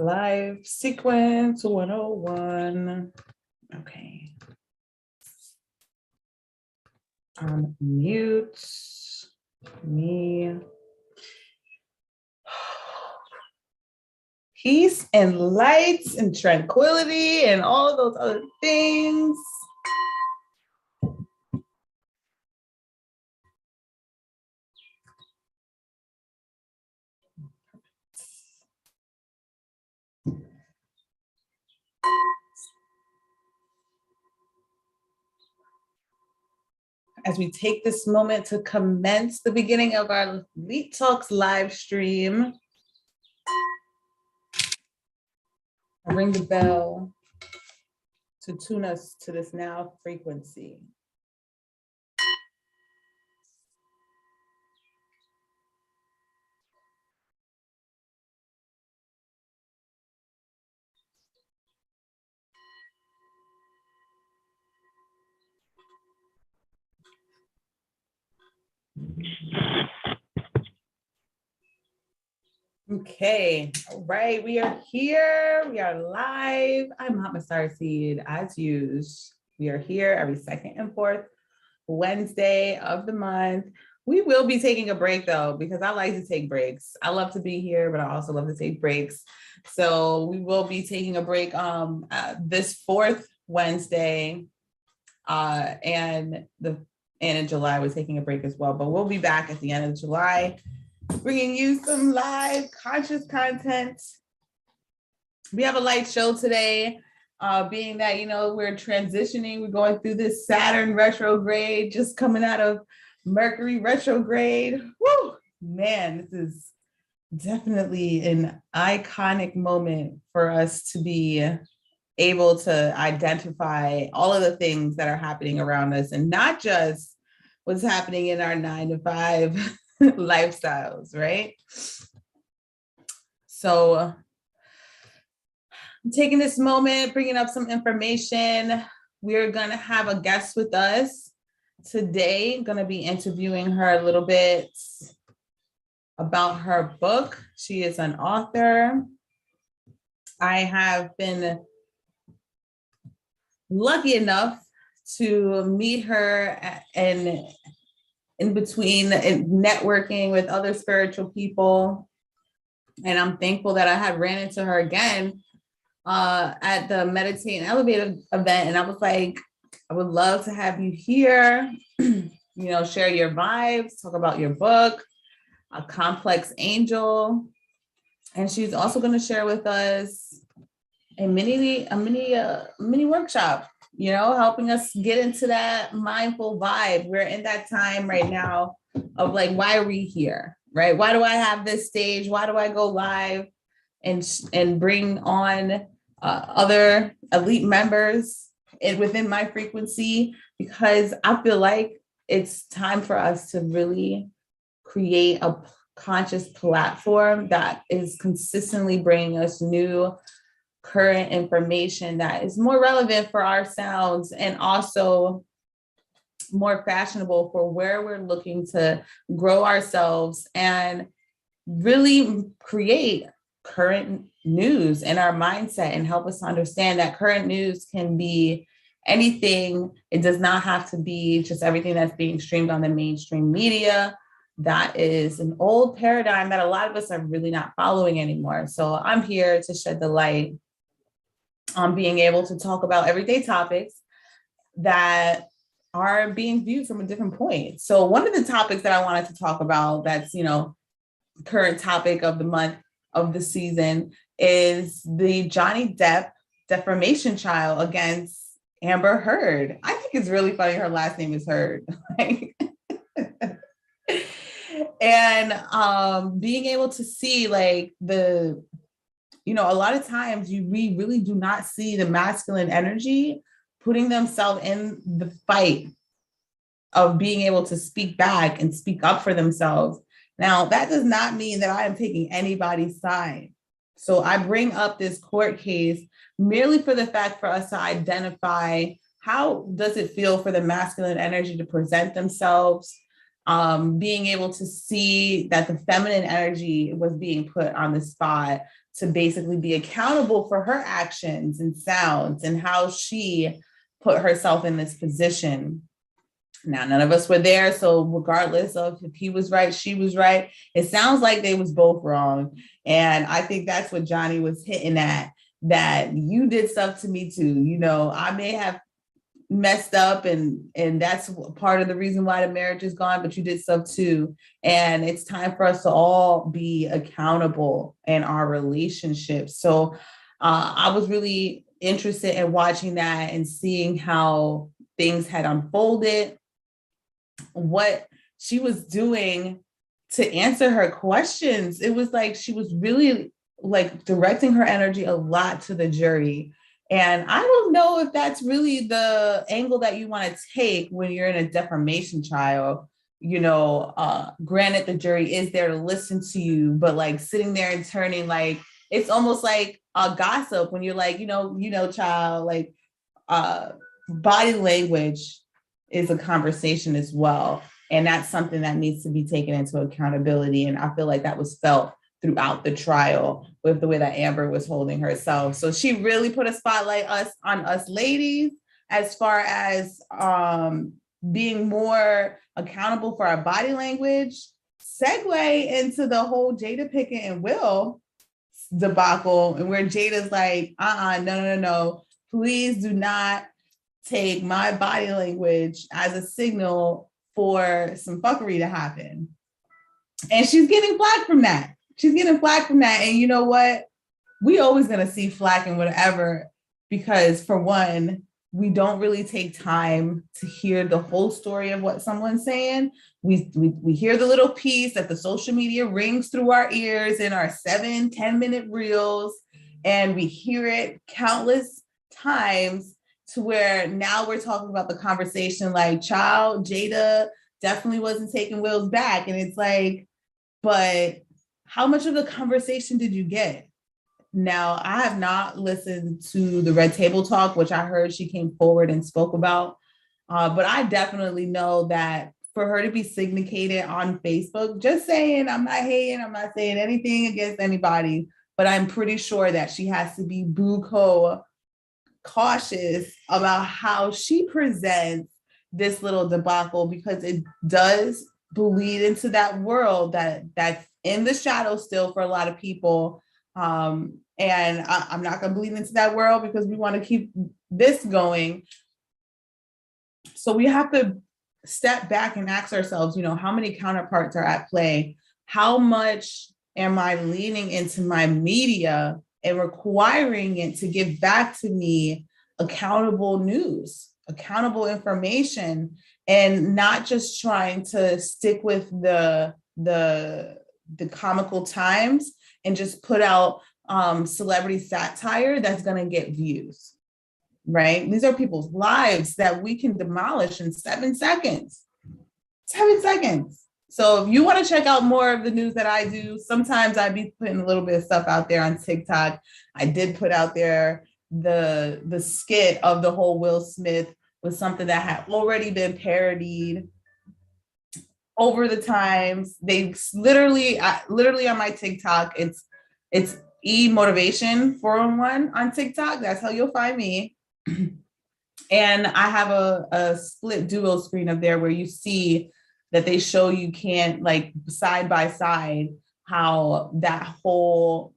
Live sequence 101. Okay. Mute me. Peace and lights and tranquility and all of those other things. As we take this moment to commence the beginning of our Lead Talks live stream, I'll ring the bell to tune us to this now frequency. Okay, all right, we are here. We are live. I'm Hot Starseed, as usual. We are here every second and fourth Wednesday of the month. We will be taking a break though, because I like to take breaks. I love to be here, but I also love to take breaks. So we will be taking a break this fourth Wednesday, and in July we're taking a break as well. But we'll be back at the end of July, bringing you some live conscious content. We have a light show today, being that, we're transitioning, we're going through this Saturn retrograde, just coming out of Mercury retrograde. Woo, man, this is definitely an iconic moment for us to be able to identify all of the things that are happening around us, and not just what's happening in our 9-to-5 lifestyles, right? So I'm taking this moment, bringing up some information. We're going to have a guest with us today. I'm going to be interviewing her a little bit about her book. She is an author. I have been lucky enough to meet her and in between networking with other spiritual people. And I'm thankful that I had ran into her again at the Meditate and Elevate event. And I was like, I would love to have you here, share your vibes, talk about your book, A Complex Angel. And she's also going to share with us a mini workshop, helping us get into that mindful vibe. We're in that time right now of like, why are we here, right? Why do I have this stage? Why do I go live and bring on other elite members within my frequency? Because I feel like it's time for us to really create a conscious platform that is consistently bringing us new current information that is more relevant for our sounds and also more fashionable for where we're looking to grow ourselves and really create current news in our mindset and help us understand that current news can be anything. It does not have to be just everything that's being streamed on the mainstream media. That is an old paradigm that a lot of us are really not following anymore. So I'm here to shed the light on being able to talk about everyday topics that are being viewed from a different point. So one of the topics that I wanted to talk about that's, current topic of the month, of the season, is the Johnny Depp defamation trial against Amber Heard. I think it's really funny her last name is Heard. And being able to see like a lot of times we really do not see the masculine energy putting themselves in the fight of being able to speak back and speak up for themselves. Now, that does not mean that I am taking anybody's side. So I bring up this court case merely for the fact for us to identify how does it feel for the masculine energy to present themselves being able to see that the feminine energy was being put on the spot to basically be accountable for her actions and sounds and how she put herself in this position. Now, none of us were there, so regardless of if he was right, she was right, it sounds like they was both wrong. And I think that's what Johnny was hitting at, that you did stuff to me too. You know, I may have messed up and that's part of the reason why the marriage is gone, but you did stuff too. And it's time for us to all be accountable in our relationships. So I was really interested in watching that and seeing how things had unfolded, what she was doing to answer her questions. It was like she was really like directing her energy a lot to the jury. And I don't know if that's really the angle that you want to take when you're in a defamation trial. You know, granted, the jury is there to listen to you, but like sitting there and turning, like, it's almost like a gossip when you're like, child, like body language is a conversation as well. And that's something that needs to be taken into accountability. And I feel like that was felt throughout the trial with the way that Amber was holding herself. So she really put a spotlight on us ladies as far as being more accountable for our body language. Segue into the whole Jada Pinkett and Will debacle, and where Jada's like, no, please do not take my body language as a signal for some fuckery to happen. And she's getting flack from that. And you know what? We always going to see flack and whatever, because for one, we don't really take time to hear the whole story of what someone's saying. We hear the little piece that the social media rings through our ears in our 7-10 minute reels, and we hear it countless times to where now we're talking about the conversation like, child, Jada definitely wasn't taking Will's back. And it's like, but how much of the conversation did you get? Now, I have not listened to the Red Table Talk, which I heard she came forward and spoke about. But I definitely know that for her to be syndicated on Facebook, just saying, I'm not hating, I'm not saying anything against anybody, but I'm pretty sure that she has to be buco cautious about how she presents this little debacle, because it does bleed into that world that's in the shadow still for a lot of people. And I'm not going to bleed into that world because we want to keep this going. So we have to step back and ask ourselves, how many counterparts are at play? How much am I leaning into my media and requiring it to give back to me accountable news, accountable information, and not just trying to stick with the comical times and just put out celebrity satire that's going to get views, right? These are people's lives that we can demolish in 7 seconds. 7 seconds. So if you want to check out more of the news that I do, sometimes I be putting a little bit of stuff out there on TikTok. I did put out there the skit of the whole Will Smith was something that had already been parodied over the times. They literally on my TikTok, it's motivation 401 on TikTok. That's how you'll find me. And I have a split duo screen up there where you see that they show you can't, like, side by side, how that whole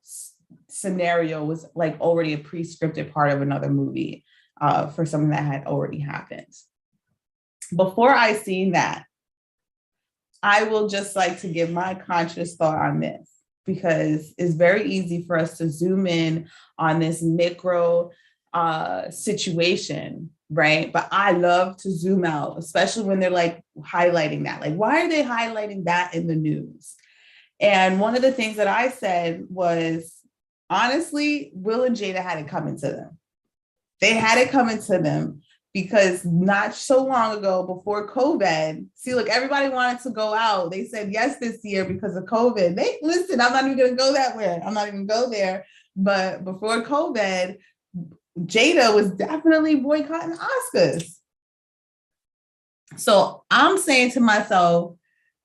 scenario was like already a pre-scripted part of another movie for something that had already happened. Before I seen that, I will just like to give my conscious thought on this, because it's very easy for us to zoom in on this micro situation, right? But I love to zoom out, especially when they're like highlighting that. Like, why are they highlighting that in the news? And one of the things that I said was, honestly, Will and Jada had it coming to them. They had it coming to them because not so long ago, before COVID, see, look, everybody wanted to go out. They said yes this year because of COVID. Listen, I'm not even going to go that way. I'm not even go there. But before COVID, Jada was definitely boycotting Oscars. So I'm saying to myself,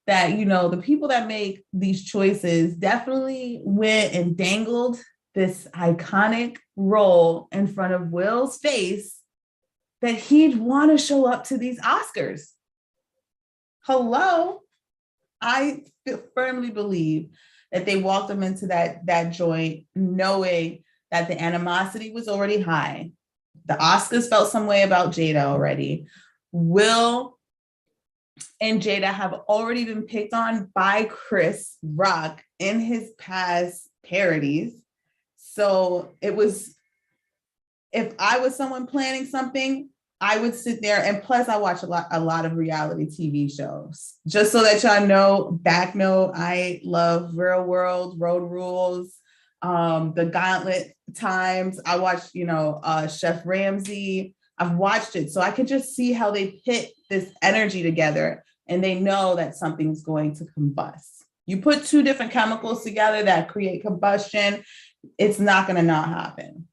that, you know, the people that make these choices definitely went and dangled this iconic role in front of Will's face that he'd want to show up to these Oscars. Hello. I firmly believe that they walked him into that joint knowing that the animosity was already high. The Oscars felt some way about Jada already. Will and Jada have already been picked on by Chris Rock in his past parodies. So it was, if I was someone planning something, I would sit there, and plus I watch a lot of reality TV shows. Just so that y'all know, back note, I love Real World, Road Rules, the Gauntlet Times. I watched, Chef Ramsay. I've watched it, so I could just see how they pit this energy together, and they know that something's going to combust. You put two different chemicals together that create combustion, it's not going to not happen.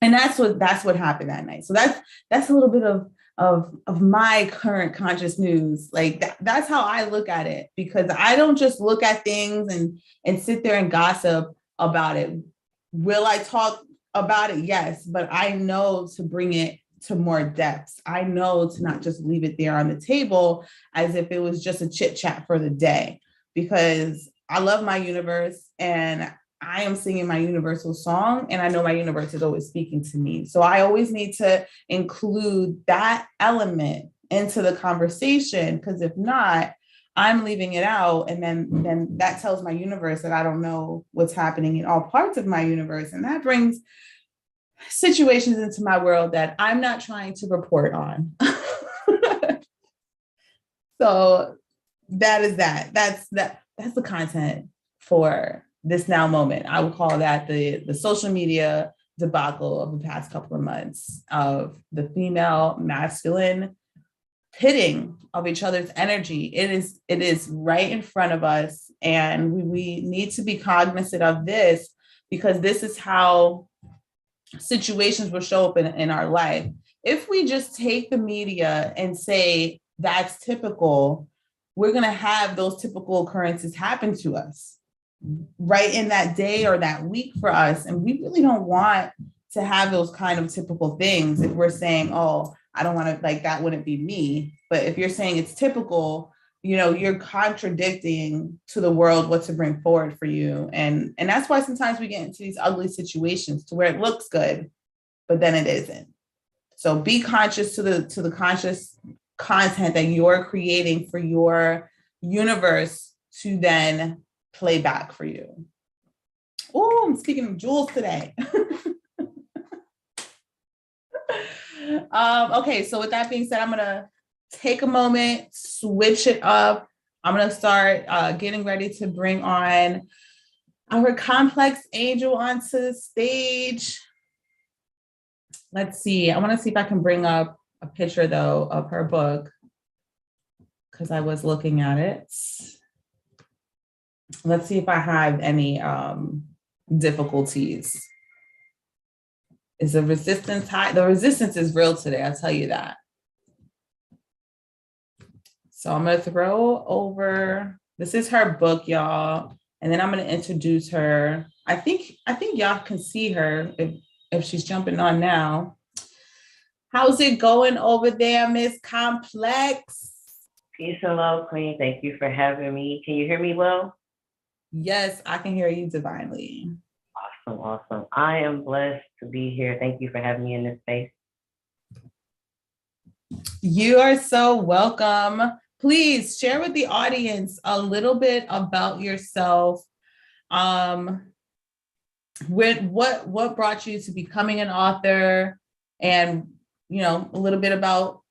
And that's what happened that night. So that's a little bit of my current conscious news. Like that's how I look at it, because I don't just look at things and sit there and gossip about it. Will I talk about it? Yes, but I know to bring it to more depths. I know to not just leave it there on the table as if it was just a chit chat for the day, because I love my universe and I am singing my universal song, and I know my universe is always speaking to me. So I always need to include that element into the conversation, because if not, I'm leaving it out. And then that tells my universe that I don't know what's happening in all parts of my universe. And that brings situations into my world that I'm not trying to report on. So that is that. That's the content for this now moment. I would call that the social media debacle of the past couple of months, of the female masculine pitting of each other's energy. It is right in front of us, and we need to be cognizant of this, because this is how situations will show up in our life. If we just take the media and say that's typical, we're going to have those typical occurrences happen to us right in that day or that week for us. And we really don't want to have those kind of typical things. If we're saying, oh, I don't want to, like, that wouldn't be me. But if you're saying it's typical, you're contradicting to the world what to bring forward for you. And that's why sometimes we get into these ugly situations to where it looks good, but then it isn't. So be conscious to the conscious content that you're creating for your universe to then play back for you. Oh, I'm speaking of jewels today. Okay, so with that being said, I'm gonna take a moment, switch it up. I'm gonna start getting ready to bring on our complex angel onto the stage. Let's see. I want to see if I can bring up a picture though of her book, because I was looking at it. Let's see if I have any difficulties. Is the resistance high? The resistance is real today, I'll tell you that. So I'm gonna throw over, this is her book, y'all. And then I'm gonna introduce her. I think y'all can see her if she's jumping on now. How's it going over there, Miss Complex? Peace and love, Queen. Thank you for having me. Can you hear me well? Yes, I can hear you divinely. Awesome. I am blessed to be here. Thank you for having me in this space. You are so welcome. Please share with the audience a little bit about yourself. What brought you to becoming an author, and a little bit about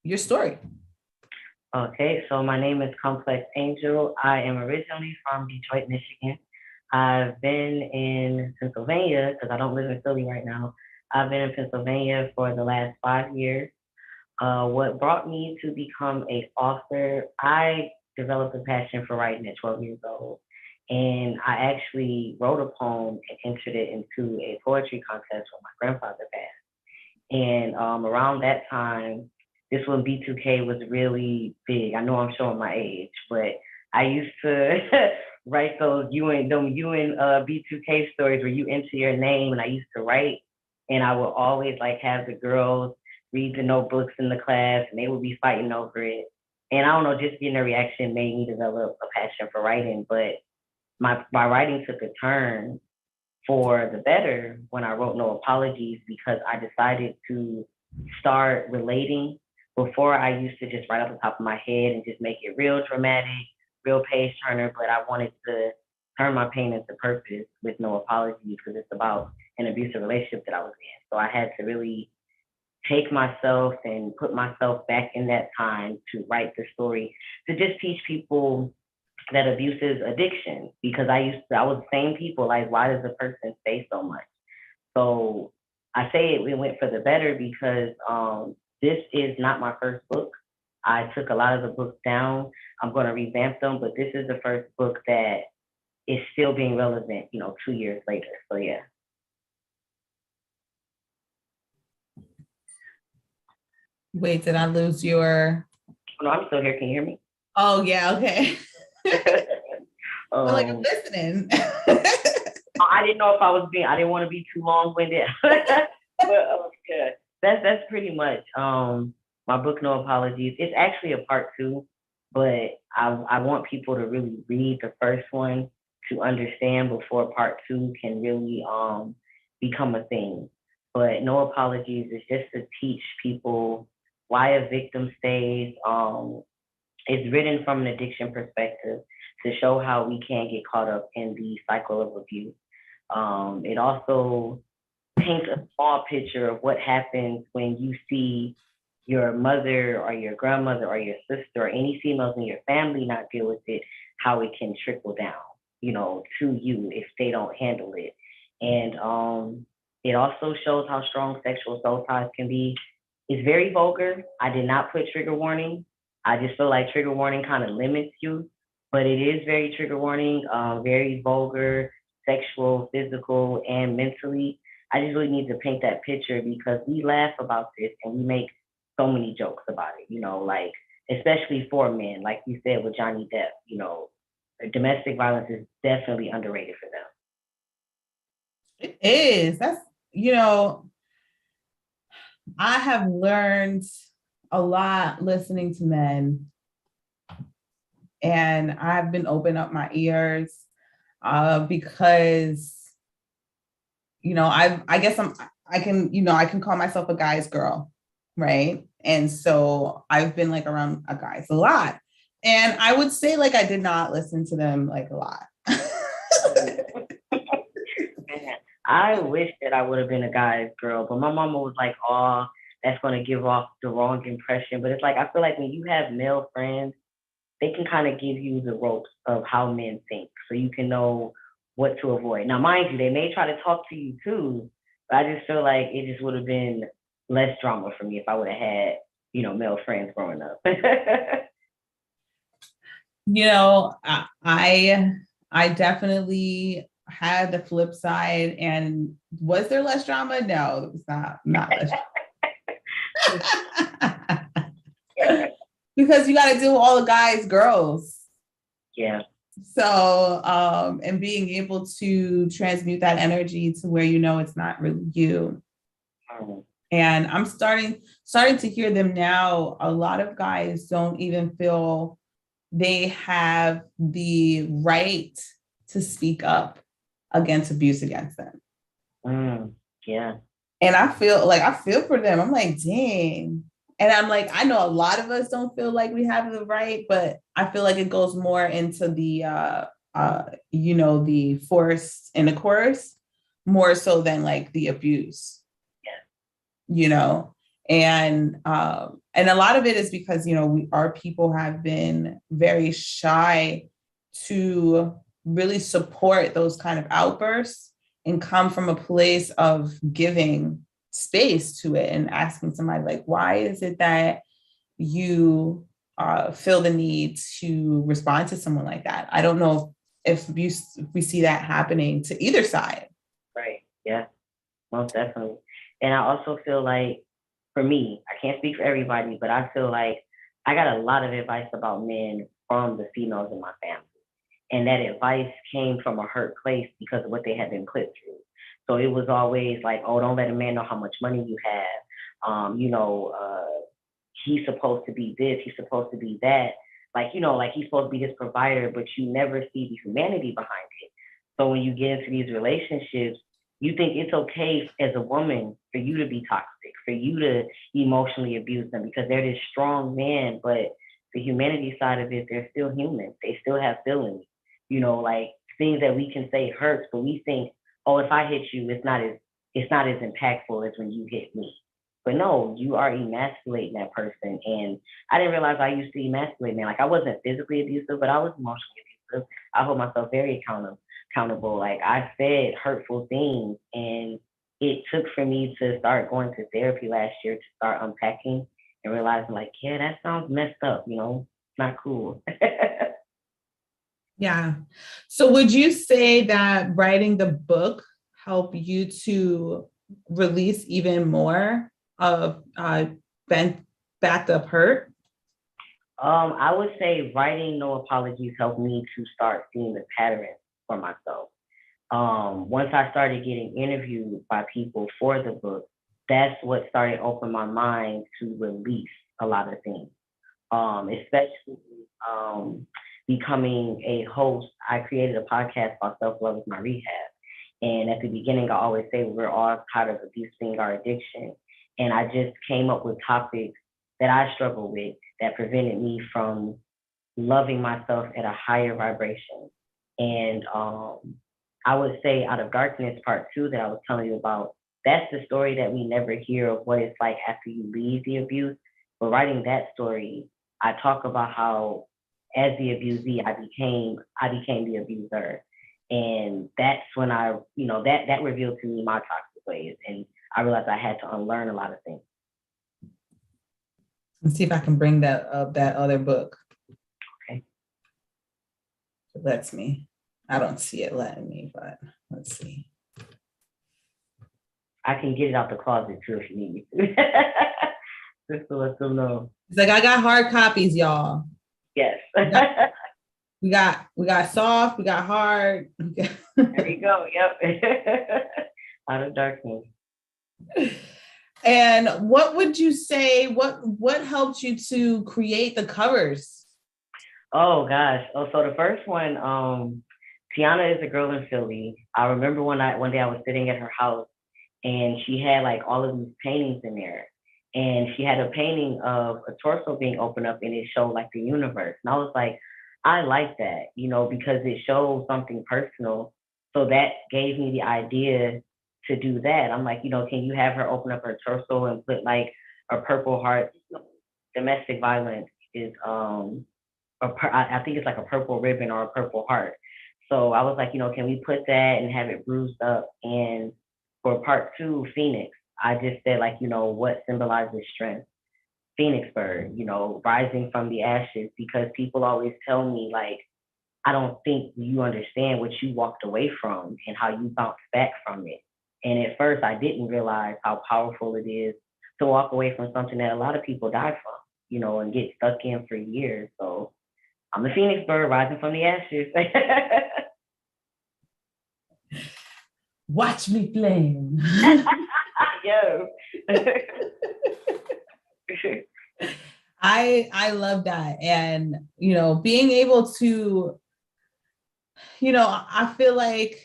your story. Okay, so my name is Complex Angel. I am originally from Detroit, Michigan. I've been in Pennsylvania, because I don't live in Philly right now. I've been in Pennsylvania for the last 5 years. What brought me to become an author, I developed a passion for writing at 12 years old. And I actually wrote a poem and entered it into a poetry contest when my grandfather passed. And around that time, this when B2K was really big. I know I'm showing my age, but I used to write those B2K stories where you enter your name, and I used to write, and I would always like have the girls read the notebooks in the class, and they would be fighting over it. And I don't know, just getting their reaction made me develop a passion for writing. But my writing took a turn for the better when I wrote No Apologies, because I decided to start relating. Before, I used to just write off the top of my head and just make it real dramatic, real page turner, but I wanted to turn my pain into purpose with No Apologies, because it's about an abusive relationship that I was in. So I had to really take myself and put myself back in that time to write the story, to just teach people that abuse is addiction, because I was the same people, like, why does a person say so much? So I say it went for the better because this is not my first book. I took a lot of the books down. I'm going to revamp them, but this is the first book that is still being relevant, 2 years later. So yeah. Wait, did I lose your? No, I'm still here. Can you hear me? Oh yeah, okay. I'm like, I'm listening. I didn't know if I didn't want to be too long-winded. But yeah, that's pretty much my book, No Apologies. It's actually a part 2, but I want people to really read the first one to understand before part 2 can really become a thing. But No Apologies is just to teach people why a victim stays. It's written from an addiction perspective to show how we can't get caught up in the cycle of abuse. It also paints a small picture of what happens when you see your mother or your grandmother or your sister or any females in your family not deal with it, how it can trickle down, to you if they don't handle it. And it also shows how strong sexual soul ties can be. It's very vulgar. I did not put trigger warning. I just feel like trigger warning kind of limits you, but it is very trigger warning, very vulgar, sexual, physical, and mentally. I just really need to paint that picture because we laugh about this and we make so many jokes about it, like, especially for men, like you said with Johnny Depp, domestic violence is definitely underrated for them. It is. I have learned a lot listening to men, and I've been opening up my ears because I guess I can call myself a guy's girl, right? And so I've been like around guys a lot, and I would say like I did not listen to them like a lot. I wish that I would have been a guy's girl, but my mama was like, "Oh, that's going to give off the wrong impression." But it's like, I feel like when you have male friends, they can kind of give you the ropes of how men think, so you can know what to avoid. Now, mind you, they may try to talk to you too, but I just feel like it just would have been less drama for me if I would have had, male friends growing up. I definitely had the flip side. And was there less drama? No, it was not less drama. Because you got to do all the guys, girls. Yeah. So, and being able to transmute that energy to where it's not really you. And I'm starting to hear them now. A lot of guys don't even feel they have the right to speak up against abuse against them. Yeah. And I feel for them. I'm like, dang. And I'm like, I know a lot of us don't feel like we have the right, but I feel like it goes more into the, the forced intercourse more so than like the abuse. Yeah. And a lot of it is because, our people have been very shy to really support those kind of outbursts and come from a place of giving space to it and asking somebody like, why is it that you feel the need to respond to someone like that? I don't know if we see that happening to either side. Right. Yeah, most definitely. And I also feel like for me, I can't speak for everybody, but I feel like I got a lot of advice about men from the females in my family. And that advice came from a hurt place because of what they had been put through. So it was always like, oh, don't let a man know how much money you have. He's supposed to be this, he's supposed to be that. Like, like he's supposed to be his provider, but you never see the humanity behind it. So when you get into these relationships, you think it's okay as a woman for you to be toxic, for you to emotionally abuse them because they're this strong man, but the humanity side of it, they're still human. They still have feelings. Like things that we can say hurts, but we think, oh, if I hit you, it's not as impactful as when you hit me. But no, you are emasculating that person. And I didn't realize I used to emasculate men. Like I wasn't physically abusive, but I was emotionally abusive. I hold myself very accountable. Like I said hurtful things, and it took for me to start going to therapy last year to start unpacking and realizing like, yeah, that sounds messed up, not cool. Yeah. So would you say that writing the book helped you to release even more of backed up hurt? I would say writing No Apologies helped me to start seeing the pattern for myself. Once I started getting interviewed by people for the book, that's what started opening my mind to release a lot of things. Especially becoming a host. I created a podcast called Self Love is My Rehab. And at the beginning, I always say we're all tired of abusing our addiction. And I just came up with topics that I struggle with that prevented me from loving myself at a higher vibration. And I would say Out of Darkness Part 2 that I was telling you about, that's the story that we never hear of what it's like after you leave the abuse. But writing that story, I talk about how as the abusee, I became the abuser. And that's when that revealed to me my toxic ways. And I realized I had to unlearn a lot of things. Let's see if I can bring that other book. Okay. It lets me. I don't see it letting me, but let's see. I can get it out the closet too if you need me to. Just to let them know. It's like I got hard copies, y'all. Yes. We got soft, we got hard. There you go. Yep. Out of Darkness. And what would you say, what helped you to create the covers? Oh gosh. Oh, so the first one, Tiana is a girl in Philly. I remember one day I was sitting at her house and she had like all of these paintings in there. And she had a painting of a torso being opened up and it showed like the universe. And I was like, I like that, because it shows something personal. So that gave me the idea to do that. I'm like, can you have her open up her torso and put like a purple heart? Domestic violence is, I think it's like a purple ribbon or a purple heart. So I was like, can we put that and have it bruised up? And for part 2, Phoenix, I just said like, what symbolizes strength? Phoenix bird, rising from the ashes, because people always tell me like, I don't think you understand what you walked away from and how you bounced back from it. And at first I didn't realize how powerful it is to walk away from something that a lot of people die from, and get stuck in for years. So I'm the Phoenix bird rising from the ashes. Watch me flame. Yo. I love that. And, being able to, I feel like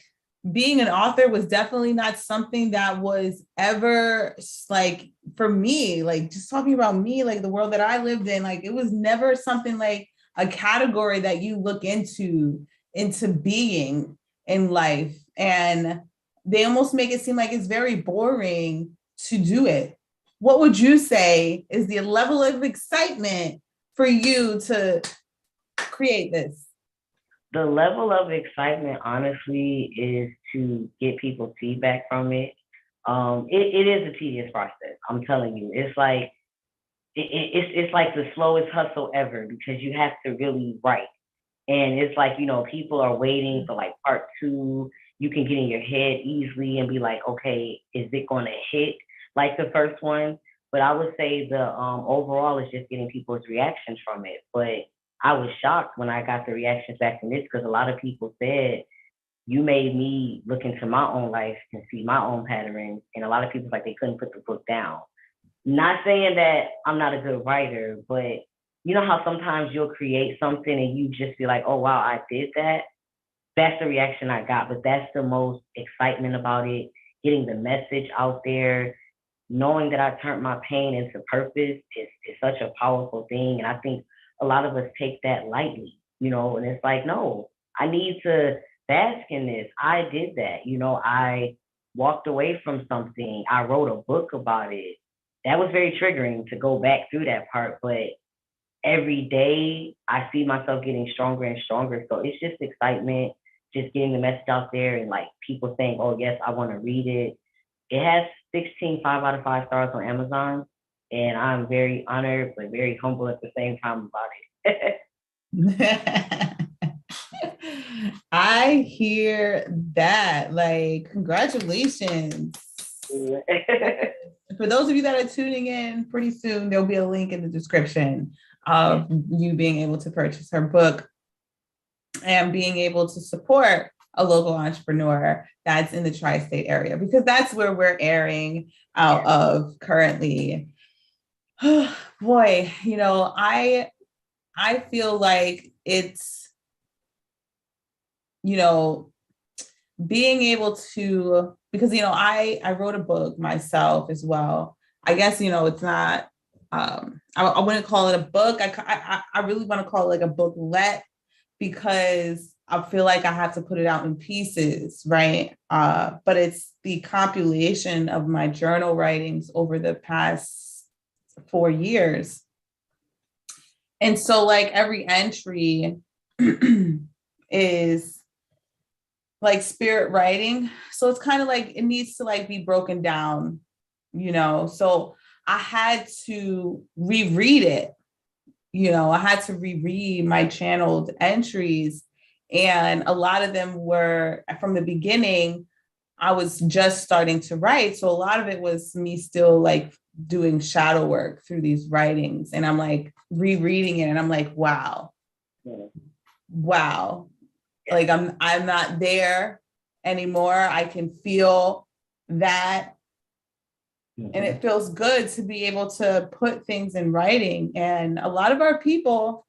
being an author was definitely not something that was ever like, for me, like just talking about me, like the world that I lived in, like it was never something like a category that you look into being in life. And they almost make it seem like it's very boring to do it. What would you say is the level of excitement for you to create this? The level of excitement, honestly, is to get people's feedback from it. It is a tedious process. I'm telling you, it's like it's like the slowest hustle ever because you have to really write, and it's like people are waiting for like part 2. You can get in your head easily and be like, okay, is it going to hit like the first one? But I would say the overall is just getting people's reactions from it. But I was shocked when I got the reactions back from this because a lot of people said you made me look into my own life and see my own patterns. And a lot of people like they couldn't put the book down. Not saying that I'm not a good writer, but you know how sometimes you'll create something and you just be like, oh wow, I did that. That's the reaction I got, but that's the most excitement about it, getting the message out there, knowing that I turned my pain into purpose is such a powerful thing. And I think a lot of us take that lightly, and it's like, no, I need to bask in this. I did that, I walked away from something. I wrote a book about it. That was very triggering to go back through that part, but every day I see myself getting stronger and stronger. So it's just excitement, just getting the message out there and like people saying, oh, yes, I want to read it. It has 16 5 out of 5 stars on Amazon. And I'm very honored, but very humble at the same time about it. I hear that. Like, congratulations. For those of you that are tuning in, pretty soon there'll be a link in the description of you being able to purchase her book and being able to support a local entrepreneur that's in the tri-state area, because that's where we're airing out of currently. Boy, I feel like it's, being able to, because, I wrote a book myself as well. I guess, it's not, I wouldn't call it a book. I really want to call it like a booklet, because I feel like I have to put it out in pieces, right? But it's the compilation of my journal writings over the past 4 years. And so like every entry is like spirit writing. So it's kind of like, it needs to like be broken down, So I had to reread it. I had to reread my channeled entries. And a lot of them were from the beginning, I was just starting to write. So a lot of it was me still like doing shadow work through these writings. And I'm like rereading it and I'm like, wow. Like I'm not there anymore. I can feel that. And it feels good to be able to put things in writing. And a lot of our people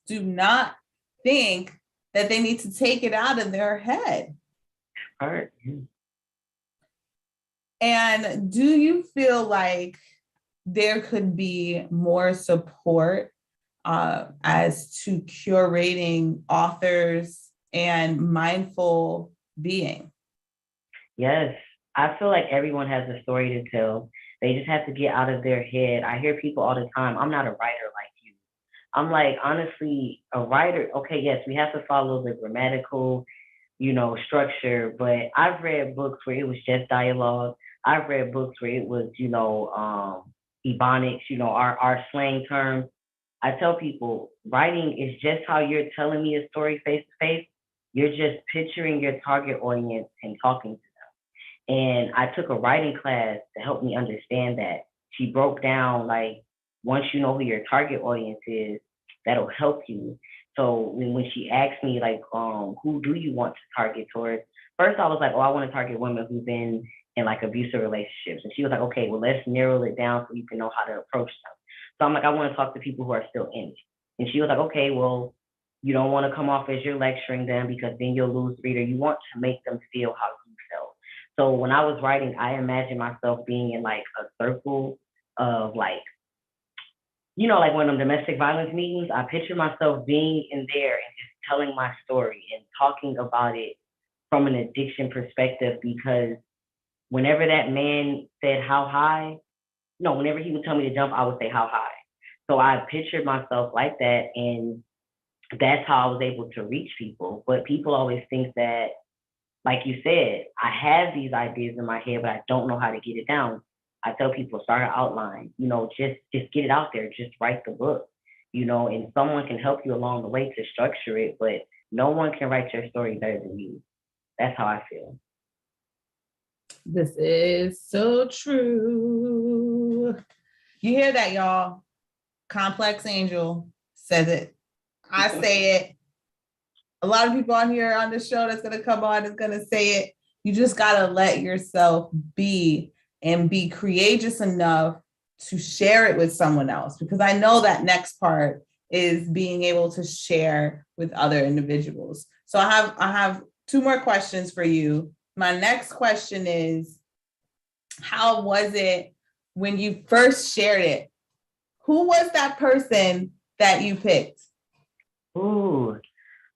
do not think that they need to take it out of their head. All right. And do you feel like there could be more support as to curating authors and mindful being? Yes. I feel like everyone has a story to tell. They just have to get out of their head. I hear people all the time, I'm not a writer like you. I'm like, honestly, a writer, okay, yes, we have to follow the grammatical, structure, but I've read books where it was just dialogue. I've read books where it was, ebonics, our slang terms. I tell people writing is just how you're telling me a story face to face. You're just picturing your target audience and talking to them. And I took a writing class to help me understand that. She broke down like once you know who your target audience is, that'll help you. So when she asked me like, who do you want to target towards? First I was like, oh, I want to target women who've been in like abusive relationships. And she was like, okay, well let's narrow it down so you can know how to approach them. So I'm like, I want to talk to people who are still in it. And she was like, okay, well, you don't want to come off as you're lecturing them because then you'll lose the reader. You want to make them feel how you felt. So when I was writing, I imagined myself being in like a circle of like, like one of them domestic violence meetings. I picture myself being in there and just telling my story and talking about it from an addiction perspective, because whenever that man said how high, no, whenever he would tell me to jump, I would say how high. So I pictured myself like that, and that's how I was able to reach people. But people always think that, like you said, I have these ideas in my head, but I don't know how to get it down. I tell people, start an outline, just get it out there, just write the book, and someone can help you along the way to structure it, but no one can write your story better than you. That's how I feel. This is so true. You hear that, y'all? Complex Angel says it. I say it. A lot of people on here on this show that's going to come on is going to say it. You just got to let yourself be and be courageous enough to share it with someone else, because I know that next part is being able to share with other individuals. So I have two more questions for you. My next question is, how was it when you first shared it? Who was that person that you picked? Ooh,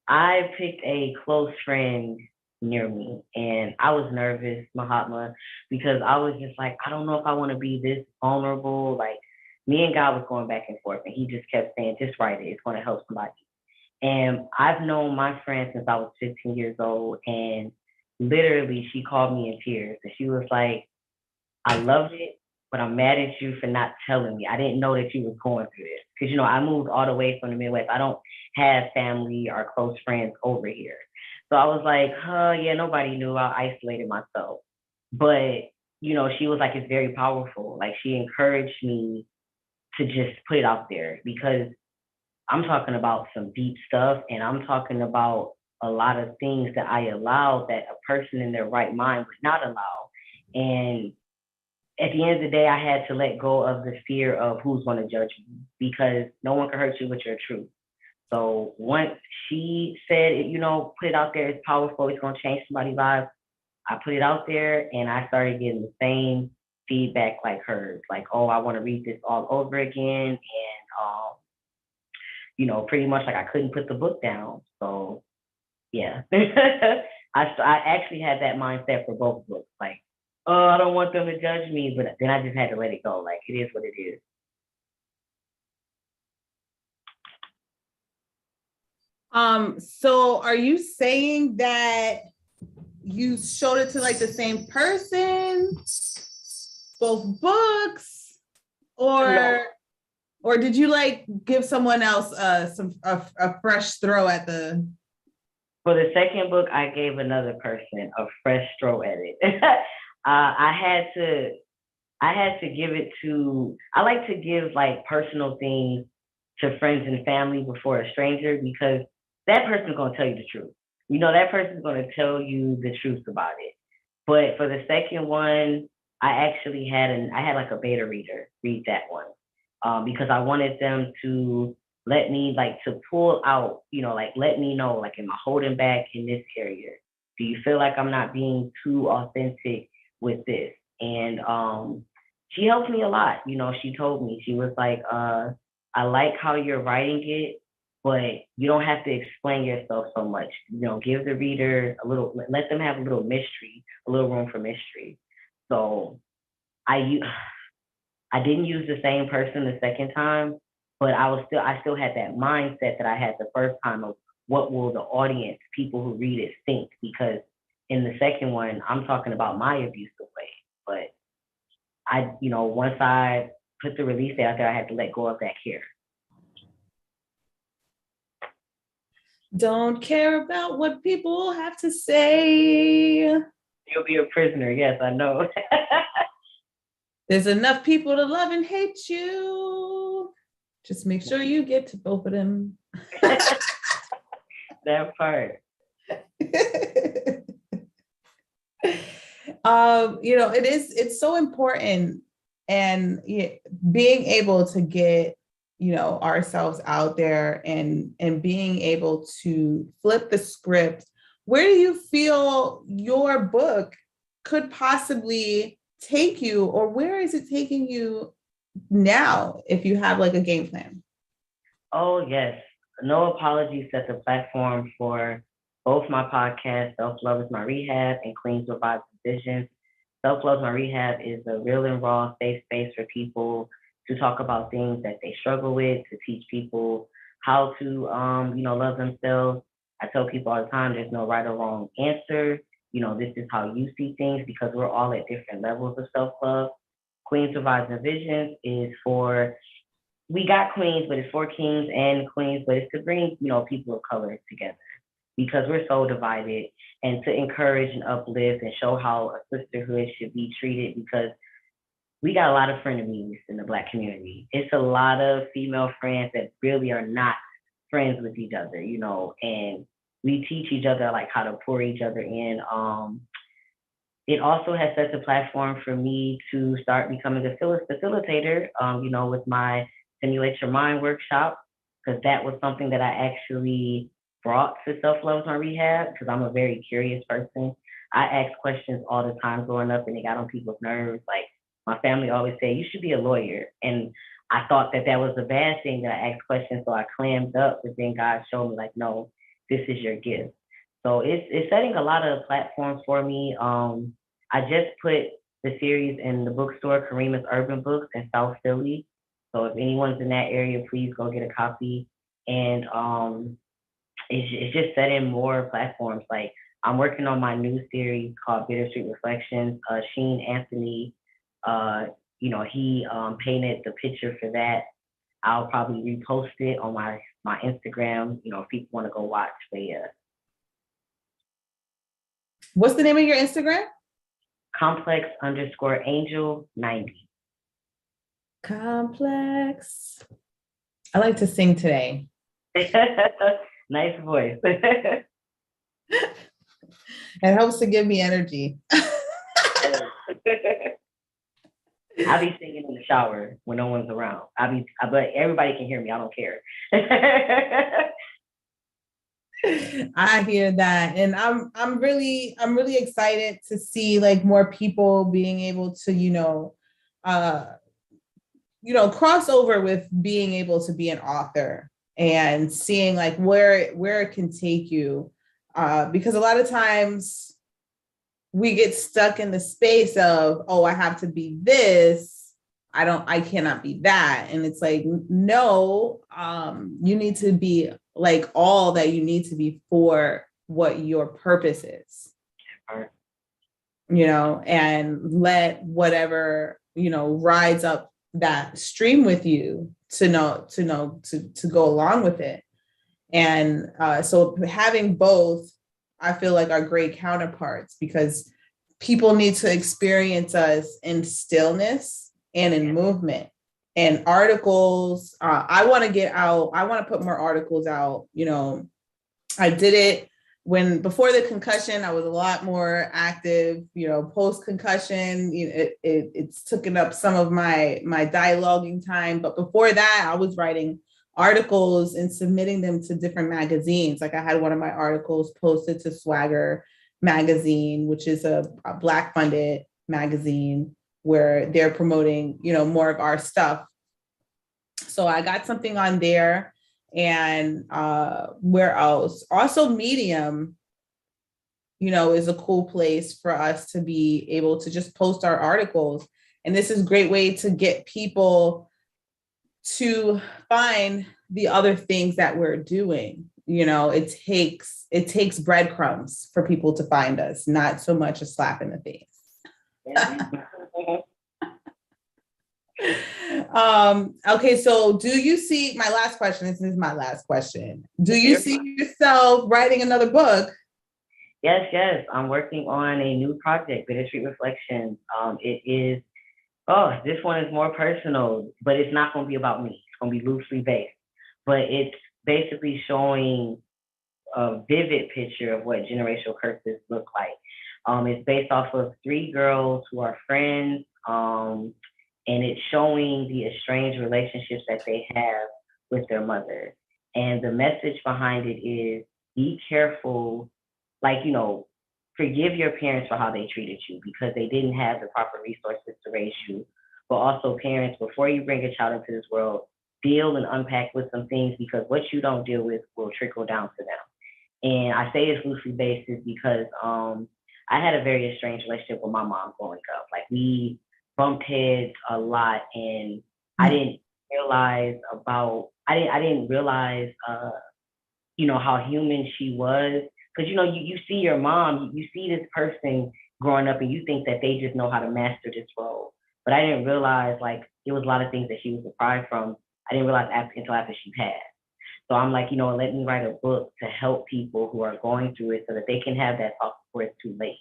I picked a close friend near me, and I was nervous, Mahatma, because I was just like, I don't know if I want to be this vulnerable. Like, me and God was going back and forth, and he just kept saying, just write it. It's going to help somebody. And I've known my friend since I was 15 years old, and literally she called me in tears, and she was like, I love it, but I'm mad at you for not telling me. I didn't know that you was going through this. Because, I moved all the way from the Midwest. I don't have family or close friends over here. So I was like, yeah, nobody knew. I isolated myself. But, she was like, it's very powerful. Like, she encouraged me to just put it out there, because I'm talking about some deep stuff, and I'm talking about a lot of things that I allowed that a person in their right mind would not allow. And at the end of the day, I had to let go of the fear of who's going to judge me, because no one can hurt you with your truth. So once she said, put it out there, it's powerful, it's going to change somebody's life, I put it out there, and I started getting the same feedback like hers. Like, oh, I want to read this all over again. And, pretty much like I couldn't put the book down. So, yeah. I actually had that mindset for both books. Like, oh, I don't want them to judge me, but then I just had to let it go. Like, it is what it is. So are you saying that you showed it to like the same person, both books, or No. or did you like give someone else a fresh throw at the? For the second book, I gave another person a fresh throw at it. I had to give it to. I like to give like personal things to friends and family before a stranger, because that person's gonna tell you the truth. That person's gonna tell you the truth about it. But for the second one, I had like a beta reader read that one, because I wanted them to let me like to pull out, like let me know, like, am I holding back in this area? Do you feel like I'm not being too authentic with this? And she helped me a lot. She told me, she was like, I like how you're writing it, but you don't have to explain yourself so much. Give the reader a little, let them have a little mystery, a little room for mystery. So I I didn't use the same person the second time, but I still had that mindset that I had the first time of what will the audience, people who read it, think? Because in the second one, I'm talking about my abusive way. But once I put the release out there, I had to let go of that care. Don't care about what people have to say. You'll be a prisoner. Yes, I know. There's enough people to love and hate you. Just make sure you get to both of them. That part. It's so important, and being able to get ourselves out there and being able to flip the script. Where do you feel your book could possibly take you, or where is it taking you now, if you have like a game plan? Oh, yes. No Apologies set the platform for both my podcasts, Self Love is My Rehab and Queens with Vibes and Visions. Self Love is My Rehab is a real and raw safe space for people to talk about things that they struggle with, to teach people how to, love themselves. I tell people all the time, there's no right or wrong answer. This is how you see things, because we're all at different levels of self-love. Queens with Vibes and Visions is for, we got queens, but it's for kings and queens, but it's to bring, people of color together, because we're so divided, and to encourage and uplift and show how a sisterhood should be treated, because we got a lot of frenemies in the Black community. It's a lot of female friends that really are not friends with each other, you know, and we teach each other like how to pour each other in. It also has set the platform for me to start becoming a facilitator, you know, with my Simulate Your Mind workshop, because that was something that I actually brought to Self Love My Rehab, because I'm a very curious person. I asked questions all the time growing up, and it got on people's nerves. Like, my family always said, you should be a lawyer. And I thought that that was a bad thing that I asked questions, so I clammed up, but then God showed me, like, no, this is your gift. So it's setting a lot of platforms for me. I just put the series in the bookstore, Karima's Urban Books in South Philly. So if anyone's in that area, please go get a copy. And it's just setting more platforms. Like, I'm working on my new series called Bittersweet Reflections. Sheen Anthony, you know, he painted the picture for that. I'll probably repost it on my Instagram, you know, if people want to go watch. But yeah. What's the name of your Instagram? Complex_angel90. Complex. I like to sing today. Nice voice. It helps to give me energy. I'll be singing in the shower when no one's around. But everybody can hear me. I don't care. I hear that, and I'm really excited to see like more people being able to cross over with being able to be an author and seeing like where it can take you, because a lot of times we get stuck in the space of, oh, I have to be this, I cannot be that. And it's like, no, you need to be like all that you need to be for what your purpose is, and let whatever, rides up that stream with you to go along with it. And so having both, I feel like are great counterparts, because people need to experience us in stillness and in movement. And articles, I want to put more articles out. I did it before the concussion, I was a lot more active. Post concussion, it's taken up some of my dialoguing time. But before that, I was writing articles and submitting them to different magazines. Like, I had one of my articles posted to Swagger magazine, which is a Black funded magazine where they're promoting, more of our stuff. So I got something on there. And where else? Also Medium, is a cool place for us to be able to just post our articles. And this is a great way to get people to find the other things that we're doing. It takes breadcrumbs for people to find us, not so much a slap in the face. Okay, so do you see, my last question, this is my last question. Do you see yourself writing another book? Yes. I'm working on a new project, Bittersweet Reflections. It is, this one is more personal, but it's not going to be about me. It's going to be loosely based, but it's basically showing a vivid picture of what generational curses look like. It's based off of 3 girls who are friends, and it's showing the estranged relationships that they have with their mother. And the message behind it is, be careful, like, forgive your parents for how they treated you, because they didn't have the proper resources to raise you. But also, parents, before you bring a child into this world, deal and unpack with some things, because what you don't deal with will trickle down to them. And I say this loosely based is because I had a very estranged relationship with my mom growing up. Like, we bumped heads a lot, and I didn't realize how human she was. Because, you see your mom, you see this person growing up, and you think that they just know how to master this role. But I didn't realize, like, it was a lot of things that she was deprived from. I didn't realize until after she passed. So I'm like, let me write a book to help people who are going through it so that they can have that talk before it's too late.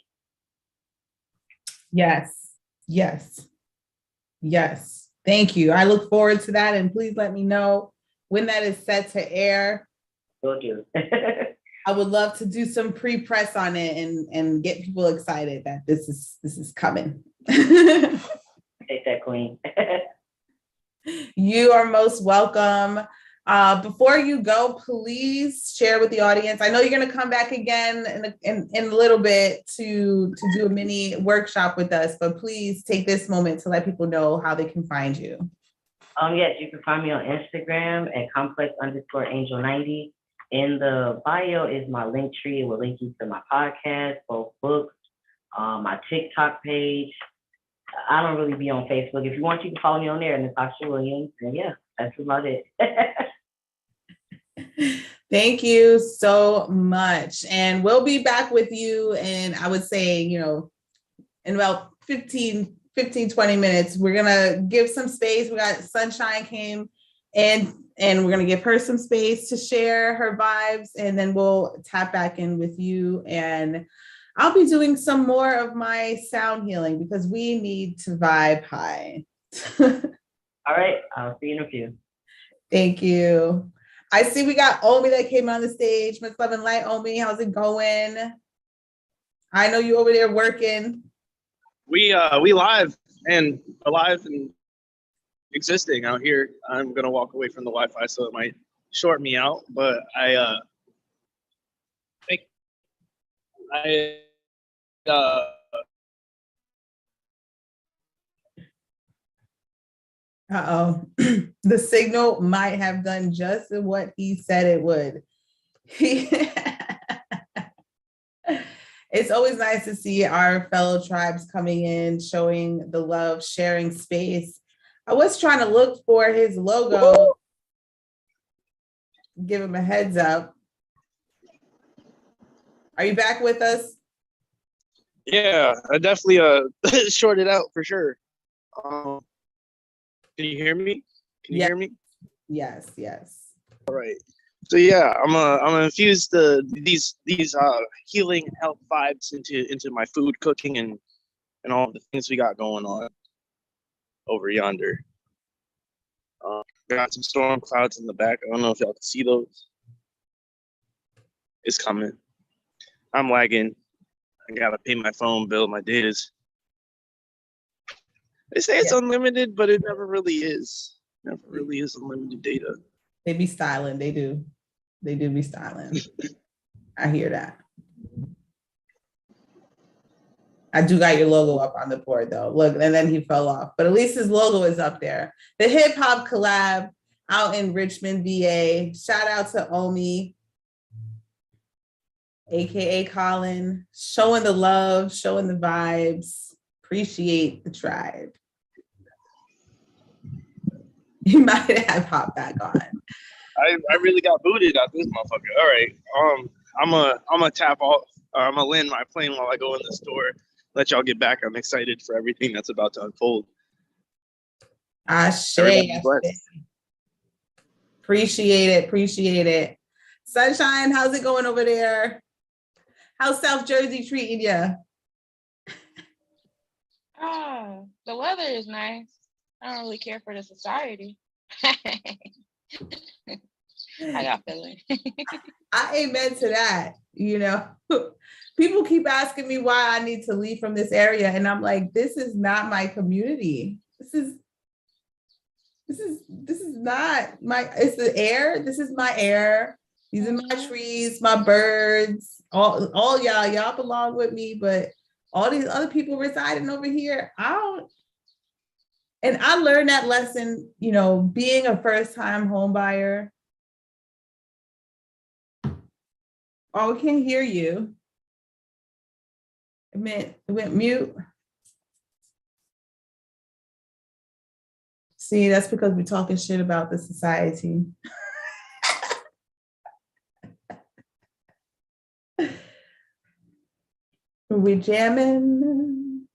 Yes. Yes. Thank you. I look forward to that. And please let me know when that is set to air. Will do. I would love to do some pre-press on it and get people excited that this is coming. Take that, queen. You are most welcome. Before you go, please share with the audience. I know you're going to come back again in a little bit to do a mini workshop with us, but please take this moment to let people know how they can find you. Yes, you can find me on Instagram at complex_angel90. In the bio is my link tree. It will link you to my podcast, both books, my TikTok page. I don't really be on Facebook. If you want, you can follow me on there, Natasha Williams. And yeah, that's about it. Thank you so much. And we'll be back with you. And I would say, in about 15, 20 minutes, we're going to give some space. We got Sunshine came and we're going to give her some space to share her vibes. And then we'll tap back in with you. And I'll be doing some more of my sound healing because we need to vibe high. All right. I'll see you in a few. Thank you. I see we got Omi that came on the stage. Much love and light, Omi. How's it going? I know you over there working. We alive and existing out here. I'm gonna walk away from the Wi-Fi, so it might short me out. But I The signal might have done just what he said it would. It's always nice to see our fellow tribes coming in, showing the love, sharing space. I was trying to look for his logo. Give him a heads up. Are you back with us? Yeah, I definitely shorted out for sure. Can you hear me? Can you hear me? Yes. All right. So yeah, I'm gonna infuse these healing and health vibes into my food cooking and all the things we got going on over yonder. Got some storm clouds in the back. I don't know if y'all can see those. It's coming. I'm lagging. I gotta pay my phone bill, my data's. They say it's unlimited, but it never really is. Never really is unlimited data. They be styling. They do. They do be styling. I hear that. I do got your logo up on the board though. Look, and then he fell off, but at least his logo is up there. The hip hop collab out in Richmond, VA. Shout out to Omi, AKA Colin, showing the love, showing the vibes. Appreciate the tribe. You might have hopped back on. I really got booted out this motherfucker. All right. I'm gonna tap off. I'm gonna land my plane while I go in the store. Let y'all get back. I'm excited for everything that's about to unfold. Appreciate it. Sunshine, how's it going over there? How's South Jersey treating you? Oh, the weather is nice. I don't really care for the society. How y'all feeling? I amen to that. People keep asking me why I need to leave from this area, and I'm like, this is not my community. This is not my. It's the air. This is my air. These are my trees, my birds. All y'all belong with me, but all these other people residing over here, I don't. And I learned that lesson, being a first-time home buyer. Oh, we can't hear you. It went mute. See, that's because we're talking shit about the society. We're jamming.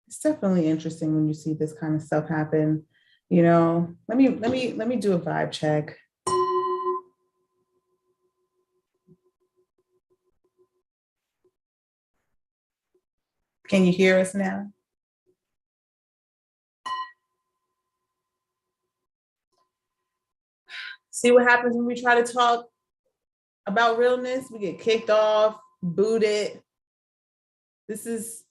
It's definitely interesting when you see this kind of stuff happen. Let me do a vibe check. Can you hear us now? See what happens when we try to talk about realness? We get kicked off, booted. This is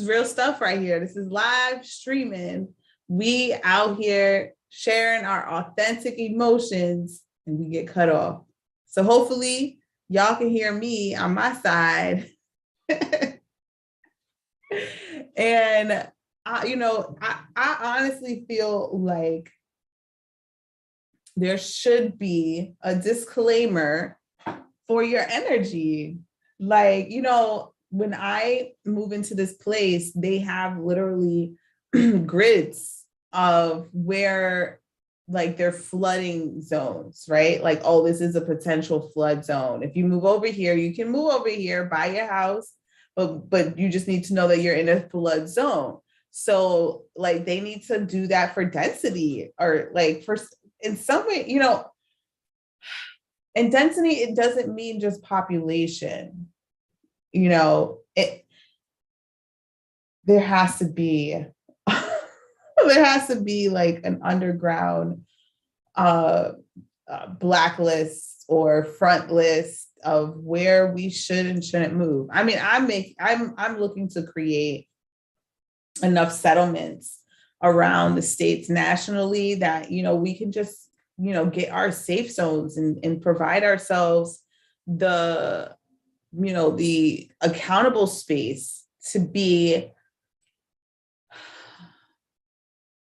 real stuff right here. This is live streaming. We out here sharing our authentic emotions and we get cut off. So hopefully y'all can hear me on my side. And I honestly feel like there should be a disclaimer for your energy. Like, when I move into this place, they have literally grids of where like they're flooding zones, right? Like, oh, this is a potential flood zone. If you move over here, you can move over here, buy your house, but you just need to know that you're in a flood zone. So like they need to do that for density or like for in some way, and density, it doesn't mean just population. There has to be like an underground blacklist or front list of where we should and shouldn't move. I mean, I'm looking to create enough settlements around the states nationally that we can just get our safe zones and provide ourselves the accountable space to be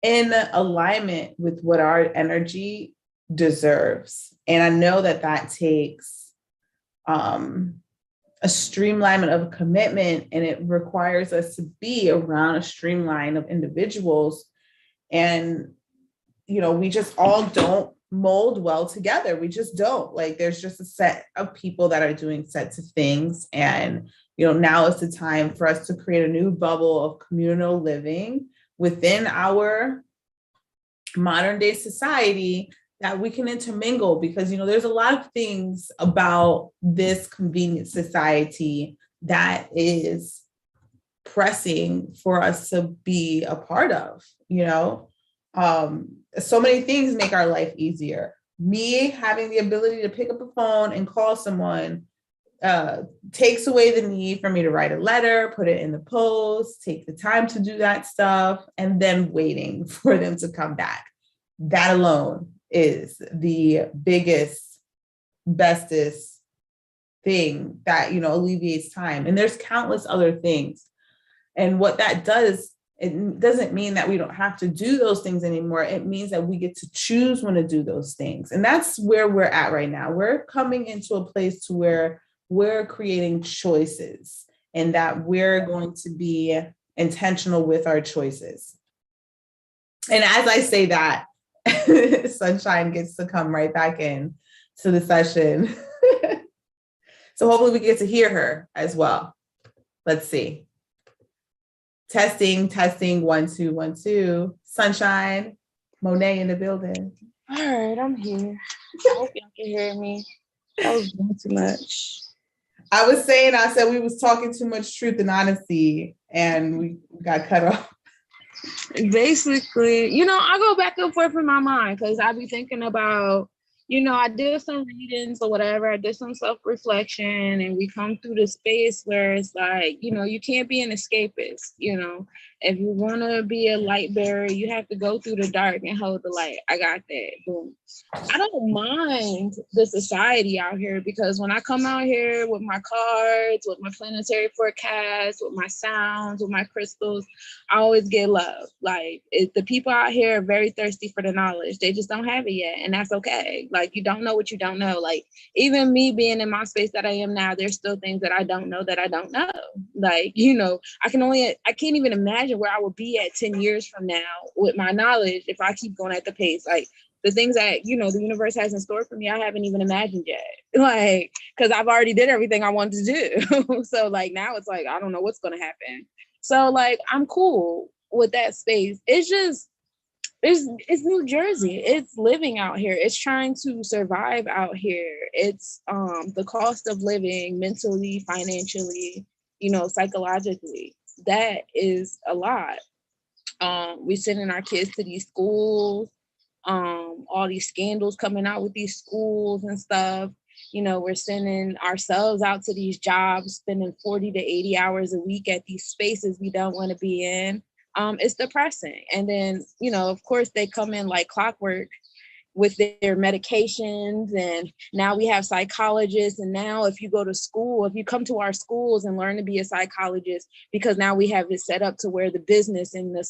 in alignment with what our energy deserves. And I know that takes a streamlinement of commitment, and it requires us to be around a streamline of individuals. And we just all don't mold well together. We just don't. Like, there's just a set of people that are doing sets of things. And, now is the time for us to create a new bubble of communal living within our modern day society that we can intermingle, because, there's a lot of things about this convenient society that is pressing for us to be a part of, so many things make our life easier. Me having the ability to pick up a phone and call someone takes away the need for me to write a letter, put it in the post, take the time to do that stuff, and then waiting for them to come back. That alone is the biggest, bestest thing that, alleviates time. And there's countless other things. And what that does, it doesn't mean that we don't have to do those things anymore. It means that we get to choose when to do those things. And that's where we're at right now. We're coming into a place to where we're creating choices, and that we're going to be intentional with our choices. And as I say that, Sunshine gets to come right back in to the session. So hopefully we get to hear her as well. Let's see. Testing, 1 2 1 2. Sunshine, Monet in the building. All right, I'm here. I hope y'all can hear me. I was doing too much. I said we was talking too much truth and honesty, and we got cut off. Basically, I go back and forth in my mind because I be thinking about, I did some readings or whatever. I did some self-reflection, and we come through the space where it's like, you can't be an escapist. If you want to be a light bearer, you have to go through the dark and hold the light. I got that. Boom. I don't mind the society out here, because when I come out here with my cards, with my planetary forecast, with my sounds, with my crystals, I always get love. Like, the people out here are very thirsty for the knowledge. They just don't have it yet. And that's okay. Like, you don't know what you don't know. Like, even me being in my space that I am now, there's still things that I don't know that I don't know. Like, I can't even imagine where I will be at 10 years from now with my knowledge if I keep going at the pace. Like, the things that, the universe has in store for me, I haven't even imagined yet. Like, because I've already did everything I wanted to do. So, like, now it's like, I don't know what's going to happen. So, like, I'm cool with that space. It's just, it's New Jersey. It's living out here. It's trying to survive out here. It's the cost of living mentally, financially, psychologically. that is a lot. We're sending our kids to these schools, all these scandals coming out with these schools and stuff. You know, we're sending ourselves out to these jobs, spending 40 to 80 hours a week at these spaces we don't want to be in. It's depressing. And then, you know, of course, they come in like clockwork with their medications, and now we have psychologists. And now if you go to school, if you come to our schools and learn to be a psychologist, because now we have it set up to where the business in the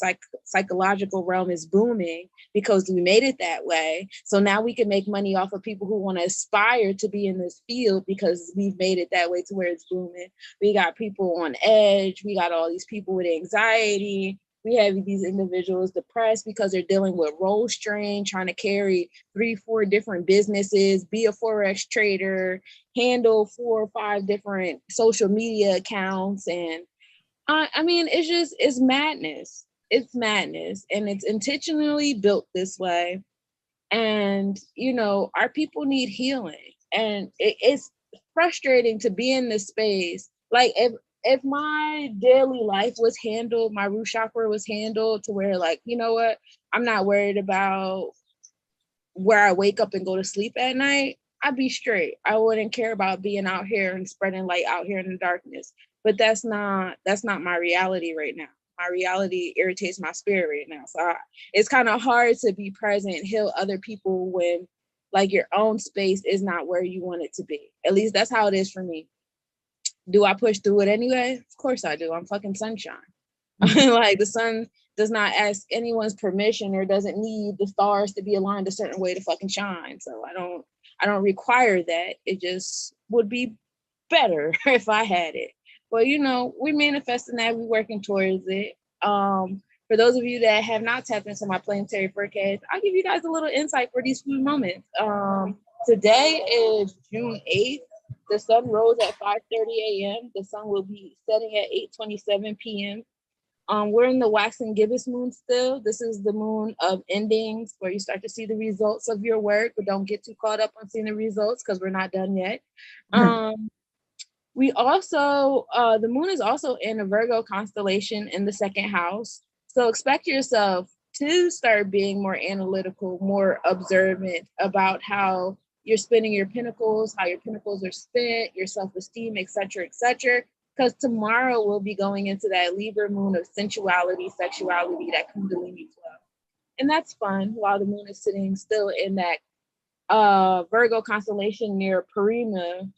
psychological realm is booming because we made it that way. So now we can make money off of people who want to aspire to be in this field because we've made it that way to where it's booming. We got people on edge. We got all these people with anxiety. We have these individuals depressed because they're dealing with role strain, trying to carry 3-4 different businesses, be a Forex trader, handle 4 or 5 different social media accounts. And I mean, it's madness. It's madness. And it's intentionally built this way. And, you know, our people need healing. And it's frustrating to be in this space. Like, if my daily life was handled, my root chakra was handled to where, like, you know what, I'm not worried about where I wake up and go to sleep at night, I'd be straight. I wouldn't care about being out here and spreading light out here in the darkness. But that's not my reality right now. My reality irritates my spirit right now. So it's kind of hard to be present and heal other people when, like, your own space is not where you want it to be. At least that's how it is for me. Do I push through it anyway? Of course I do. I'm fucking sunshine. Like, the sun does not ask anyone's permission or doesn't need the stars to be aligned a certain way to fucking shine. So I don't require that. It just would be better if I had it. But, you know, we're manifesting that. We're working towards it. For those of you that have not tapped into my planetary forecast, I'll give you guys a little insight for these few moments. Today is June 8th. The sun rose at 5:30 a.m. The sun will be setting at 8:27 p.m. We're in the waxing gibbous moon still. This is the moon of endings, where you start to see the results of your work, but don't get too caught up on seeing the results because we're not done yet. We also, the moon is also in a Virgo constellation in the second house. So expect yourself to start being more analytical, more observant about how you're spending your pinnacles, how your pinnacles are spent, your self-esteem, et cetera, because tomorrow we'll be going into that Libra moon of sensuality, sexuality, that Kundalini flow. And that's fun while the moon is sitting still in that Virgo constellation near Parima,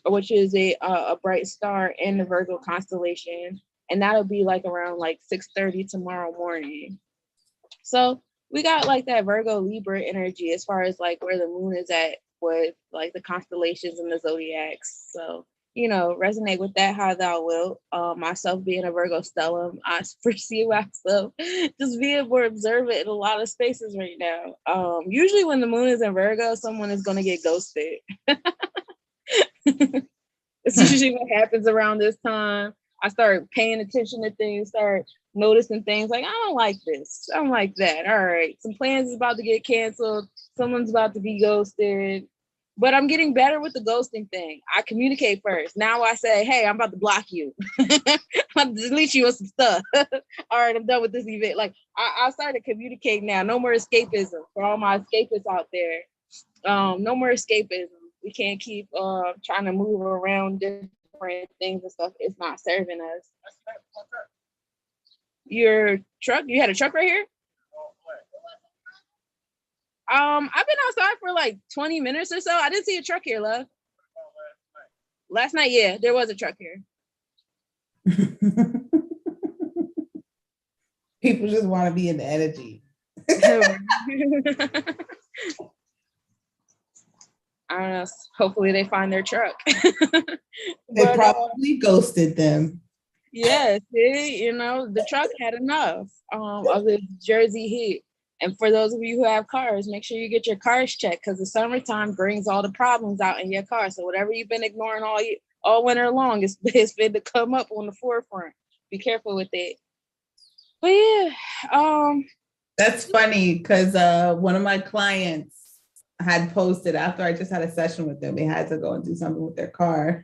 which is a bright star in the Virgo constellation. And that'll be like around like 6:30 tomorrow morning. So we got like that Virgo Libra energy as far as like where the moon is at with like the constellations and the zodiacs. So, you know, resonate with that how thou will. Myself being a Virgo stellium, I foresee myself just being more observant in a lot of spaces right now. Usually when the moon is in Virgo, someone is going to get ghosted. It's usually what happens around this time. I start paying attention to things, start noticing things like, I don't like this, I don't like that. All right, some plans is about to get canceled, someone's about to be ghosted. But I'm getting better with the ghosting thing. I communicate first. Now I say, hey, I'm about to block you. I'm delete you with some stuff. All right, I'm done with this event. Like, I started communicating now. No more escapism for all my escapists out there. No more escapism. We can't keep trying to move around different things and stuff. It's not serving us. Your truck? You had a truck right here? I've been outside for like 20 minutes or so. I didn't see a truck here, love. Last night, yeah, there was a truck here. People just want to be in the energy. I don't know. Hopefully they find their truck. They probably ghosted them. Yes, you know, the truck had enough of the Jersey heat. And for those of you who have cars, make sure you get your cars checked, because the summertime brings all the problems out in your car. So whatever you've been ignoring all winter long, it's been to come up on the forefront. Be careful with it. But yeah, that's funny because one of my clients had posted after I just had a session with them. They had to go and do something with their car.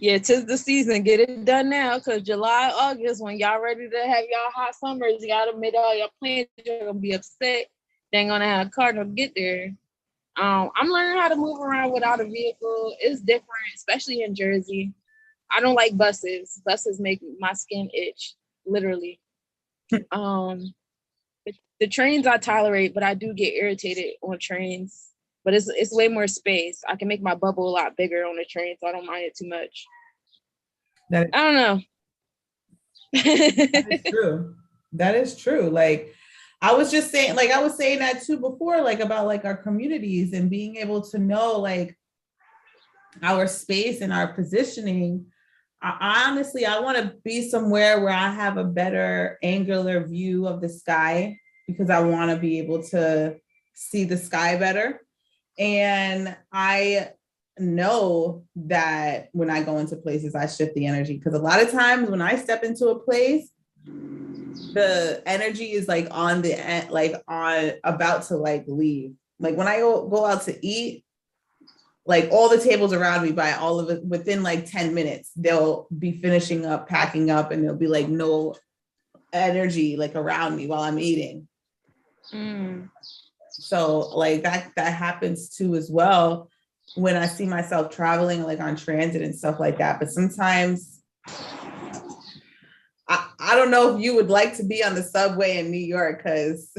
Yeah, 'tis the season. Get it done now, because July, August, when y'all ready to have y'all hot summers, you gotta make all your plans. You're gonna be upset. They ain't gonna have a car to get there. I'm learning how to move around without a vehicle. It's different, especially in Jersey. I don't like buses. Buses make my skin itch, literally. Um, the trains I tolerate, but I do get irritated on trains. But it's way more space. I can make my bubble a lot bigger on the train, so I don't mind it too much. That I don't know. is true. That is true. Like I was just saying, like I was saying that too before, like about like our communities and being able to know like our space and our positioning. I honestly, I want to be somewhere where I have a better angular view of the sky because I want to be able to see the sky better. And I know that when I go into places, I shift the energy because a lot of times when I step into a place, the energy is like on the end, like on about to like leave. Like when I go out to eat, like all the tables around me by all of it within like 10 minutes, they'll be finishing up, packing up, and there'll be like no energy like around me while I'm eating. So like that happens too as well when I see myself traveling like on transit and stuff like that. But sometimes I don't know if you would like to be on the subway in New York because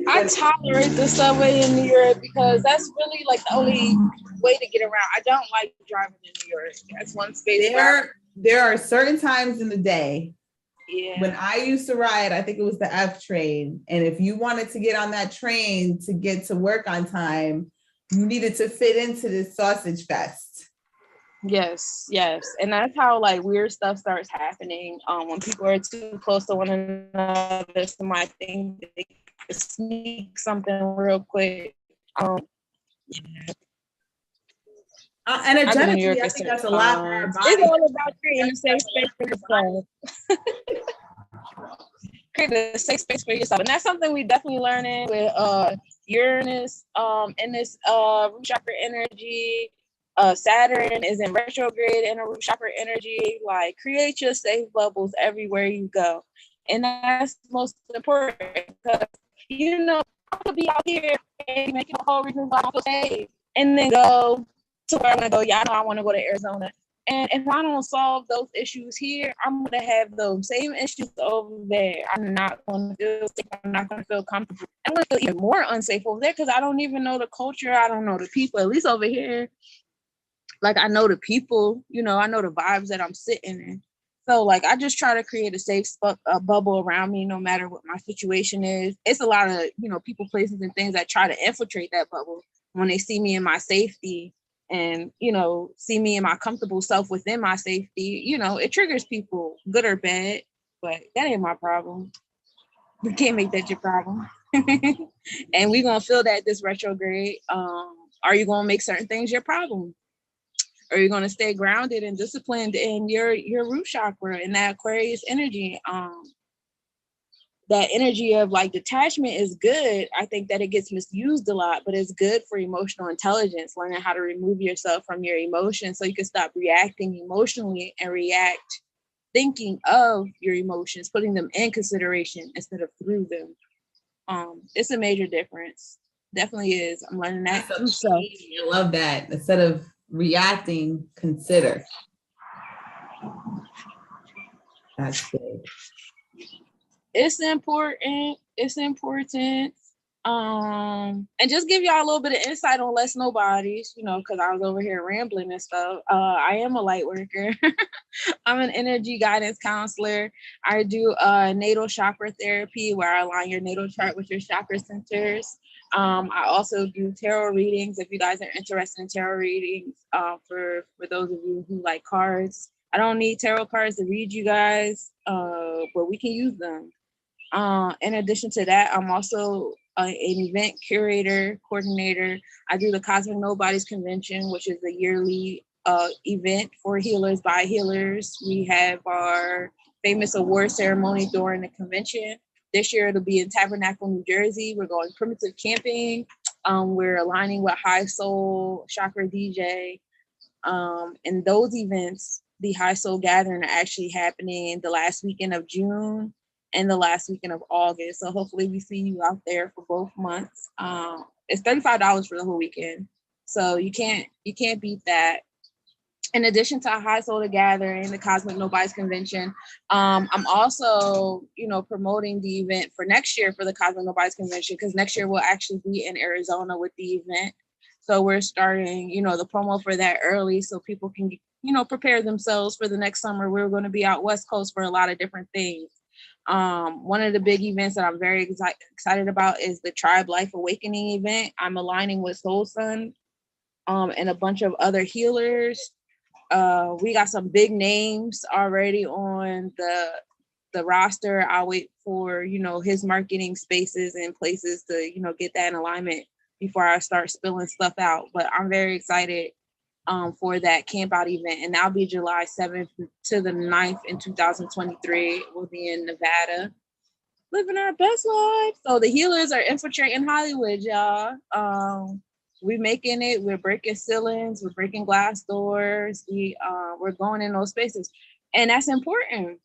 I tolerate the subway in New York because that's really like the only way to get around. I don't like driving in New York. That's one space there are certain times in the day. Yeah. When I used to ride, I think it was the F train. And if you wanted to get on that train to get to work on time, you needed to fit into this sausage fest. Yes. And that's how like weird stuff starts happening. When people are too close to one another, somebody think they can sneak something real quick. Energetically, I think that's a lot more. It's all about creating a safe space for yourself. Create a safe space for yourself. And that's something we definitely learning with Uranus in this root chakra energy. Saturn is in retrograde in a root chakra energy. Like create your safe bubbles everywhere you go. And that's most important because I could be out here and making a whole reason why I feel safe. And then go to where I'm gonna go. Yeah, I know I want to go to Arizona. And if I don't solve those issues here, I'm gonna have those same issues over there. I'm not gonna feel safe. I'm not gonna feel comfortable. I'm gonna feel even more unsafe over there because I don't even know the culture. I don't know the people. At least over here, like I know the people. I know the vibes that I'm sitting in. So like I just try to create a safe bubble around me, no matter what my situation is. It's a lot of people, places, and things that try to infiltrate that bubble when they see me in my safety. And, see me in my comfortable self within my safety, it triggers people, good or bad, but that ain't my problem. You can't make that your problem. And we're going to feel that this retrograde. Are you going to make certain things your problem? Are you going to stay grounded and disciplined in your root chakra and that Aquarius energy? That energy of like detachment is good. I think that it gets misused a lot, but it's good for emotional intelligence, learning how to remove yourself from your emotions so you can stop reacting emotionally and react thinking of your emotions, putting them in consideration instead of through them. It's a major difference. Definitely is. I'm learning that too. So I love that. Instead of reacting, consider. That's good. It's important. And just give y'all a little bit of insight on Less Nobodies, because I was over here rambling and stuff. I am a light worker. I'm an energy guidance counselor. I do natal chakra therapy where I align your natal chart with your chakra centers. I also do tarot readings if you guys are interested in tarot readings. For those of you who like cards, I don't need tarot cards to read you guys, but we can use them. In addition to that, I'm also an event curator, coordinator. I do the Cosmic Nobodies Convention, which is a yearly event for healers by healers. We have our famous award ceremony during the convention This year it'll be in Tabernacle, New Jersey. We're going primitive camping. We're aligning with High Soul, Chakra DJ. And those events, the High Soul Gathering, are actually happening the last weekend of June and the last weekend of August. So hopefully we see you out there for both months. It's $35 for the whole weekend. So you can't beat that. In addition to High Soul Gathering, the Cosmic Nobody's Convention, I'm also, promoting the event for next year for the Cosmic Nobody's Convention, because next year we'll actually be in Arizona with the event. So we're starting, the promo for that early so people can, prepare themselves for the next summer. We're going to be out West Coast for a lot of different things. One of the big events that I'm very excited about is the Tribe Life Awakening event. I'm aligning with Soul Sun and a bunch of other healers. We got some big names already on the roster. I'll wait for, his marketing spaces and places to, get that in alignment before I start spilling stuff out. But I'm very excited for that camp out event. And that'll be July 7th to the 9th in 2023. We'll be in Nevada, living our best life. So the healers are infiltrating Hollywood, y'all. We're making it. We're breaking ceilings. We're breaking glass doors. We're going in those spaces, and that's important.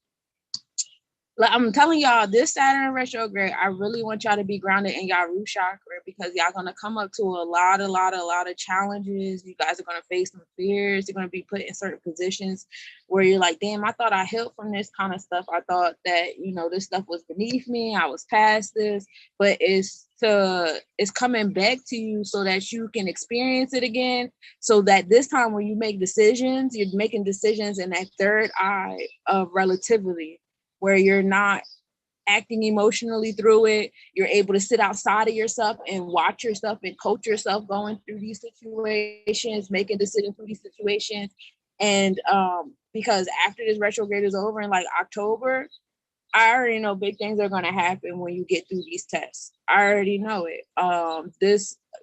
Like I'm telling y'all, this Saturn retrograde, I really want y'all to be grounded in y'all root chakra, because y'all gonna come up to a lot of challenges. You guys are gonna face some fears. You're gonna be put in certain positions where you're like, damn, I thought I healed from this kind of stuff. I thought that, this stuff was beneath me. I was past this, but it's coming back to you so that you can experience it again. So that this time when you make decisions, you're making decisions in that third eye of relativity, where you're not acting emotionally through it. You're able to sit outside of yourself and watch yourself and coach yourself going through these situations, making decisions through these situations. And because after this retrograde is over in like October, I already know big things are going to happen when you get through these tests. I already know it.